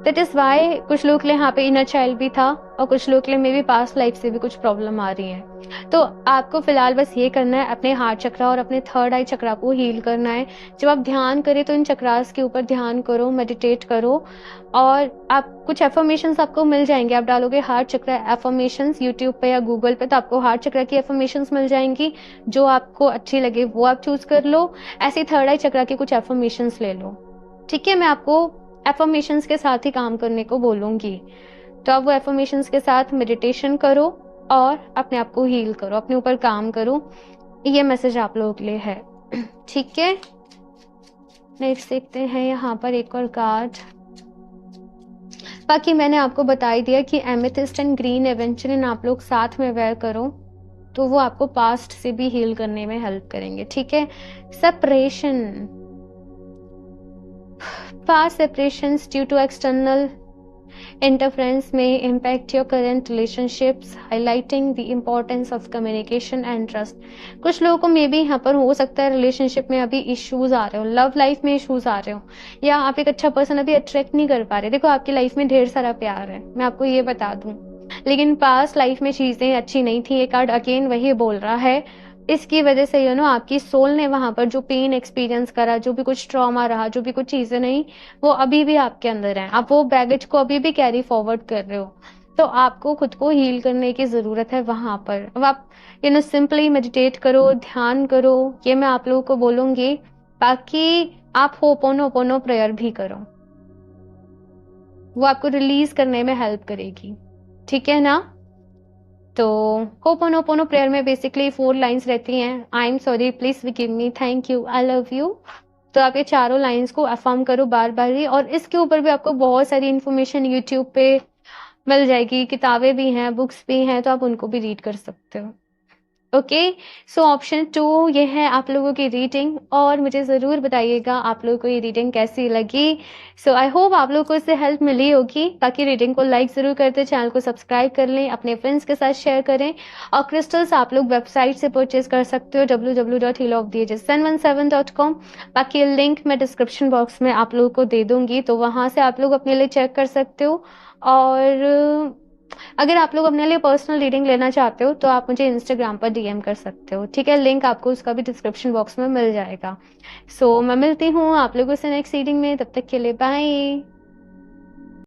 दैट इज़ वाई कुछ लोग के लिए यहाँ पे इनर चाइल्ड भी था, और कुछ लोग के लिए मे बी पास्ट लाइफ से भी कुछ प्रॉब्लम आ रही है। तो आपको फिलहाल बस ये करना है, अपने हार्ट चक्रा और अपने थर्ड आई चक्रा को हील करना है। जब आप ध्यान करें तो इन चक्रास के ऊपर ध्यान करो, मेडिटेट करो, और आप कुछ एफर्मेशंस आपको मिल जाएंगे। आप डालोगे हार्ट चक्रा एफर्मेशंस यूट्यूब पे या गूगल पे, तो आपको हार्ट चक्रा की एफर्मेशंस मिल जाएंगी। जो आपको अच्छी लगे वो आप चूज कर लो। ऐसे थर्ड आई चक्रा के कुछ एफर्मेशंस ले लो, ठीक है। मैं आपको एफर्मेशंस के साथ ही काम करने को बोलूंगी, तो आप वो एफर्मेशंस के साथ मेडिटेशन करो और अपने आप को हील करो, अपने ऊपर काम करो। ये मैसेज आप लोगों के लिए है, ठीक है। नेक्स्ट देखते हैं यहाँ पर एक और कार्ड। बाकी मैंने आपको बता ही दिया कि एमेथिस्ट एंड ग्रीन एवेंचुरिन आप लोग साथ में वेयर करो, तो वो आपको पास्ट से भी हील करने में हेल्प करेंगे, ठीक है। Separation, past separations due to external interference may impact your current relationships, highlighting the importance of communication and trust. कुछ लोगों को मे बी यहाँ पर हो सकता है रिलेशनशिप में अभी इश्यूज आ रहे हो, लव लाइफ में इश्यूज आ रहे हो, या आप एक अच्छा पर्सन अभी अट्रैक्ट नहीं कर पा रहे। देखो आपकी लाइफ में ढेर सारा प्यार है, मैं आपको ये बता दूं, लेकिन पास्ट लाइफ में चीजें अच्छी नहीं थी। ये कार्ड अगेन वही बोल रहा है। इसकी वजह से आपकी सोल ने वहां पर जो पेन एक्सपीरियंस करा, जो भी कुछ ट्रॉमा रहा, जो भी कुछ चीजें नहीं, वो अभी भी आपके अंदर है। आप वो बैगेज को अभी भी कैरी फॉरवर्ड कर रहे हो, तो आपको खुद को हील करने की जरूरत है वहां पर। अब आप सिंपली मेडिटेट करो, ध्यान करो, ये मैं आप लोगों को बोलूंगी। बाकी आप होपोनोपोनो प्रेयर भी करो, वो आपको रिलीज करने में हेल्प करेगी, ठीक है ना। तो होपोनोपोनो प्रेयर में बेसिकली 4 लाइंस रहती हैं। I am sorry, please forgive me, thank you, I love you. तो आप ये चारों लाइंस को अफर्म करो बार बार ही, और इसके ऊपर भी आपको बहुत सारी इन्फॉर्मेशन यूट्यूब पे मिल जाएगी, किताबें भी हैं, बुक्स भी हैं, तो आप उनको भी रीड कर सकते हो। ओके, सो ऑप्शन 2 ये है आप लोगों की रीडिंग, और मुझे ज़रूर बताइएगा आप लोगों को ये रीडिंग कैसी लगी। सो आई होप आप लोगों को इससे हेल्प मिली होगी। बाकी रीडिंग को लाइक ज़रूर करते, चैनल को सब्सक्राइब कर लें, अपने फ्रेंड्स के साथ शेयर करें। और क्रिस्टल्स आप लोग वेबसाइट से परचेज कर सकते हो, www.healoftheages717.com। बाकी लिंक मैं डिस्क्रिप्शन बॉक्स में आप लोगों को दे दूंगी, तो वहाँ से आप लोग अपने लिए चेक कर सकते हो। और अगर आप लोग अपने लिए पर्सनल रीडिंग लेना चाहते हो तो आप मुझे इंस्टाग्राम पर डीएम कर सकते हो, ठीक है। लिंक आपको उसका भी डिस्क्रिप्शन बॉक्स में मिल जाएगा। सो मैं मिलती हूँ आप लोगों से नेक्स्ट रीडिंग में, तब तक के लिए बाय।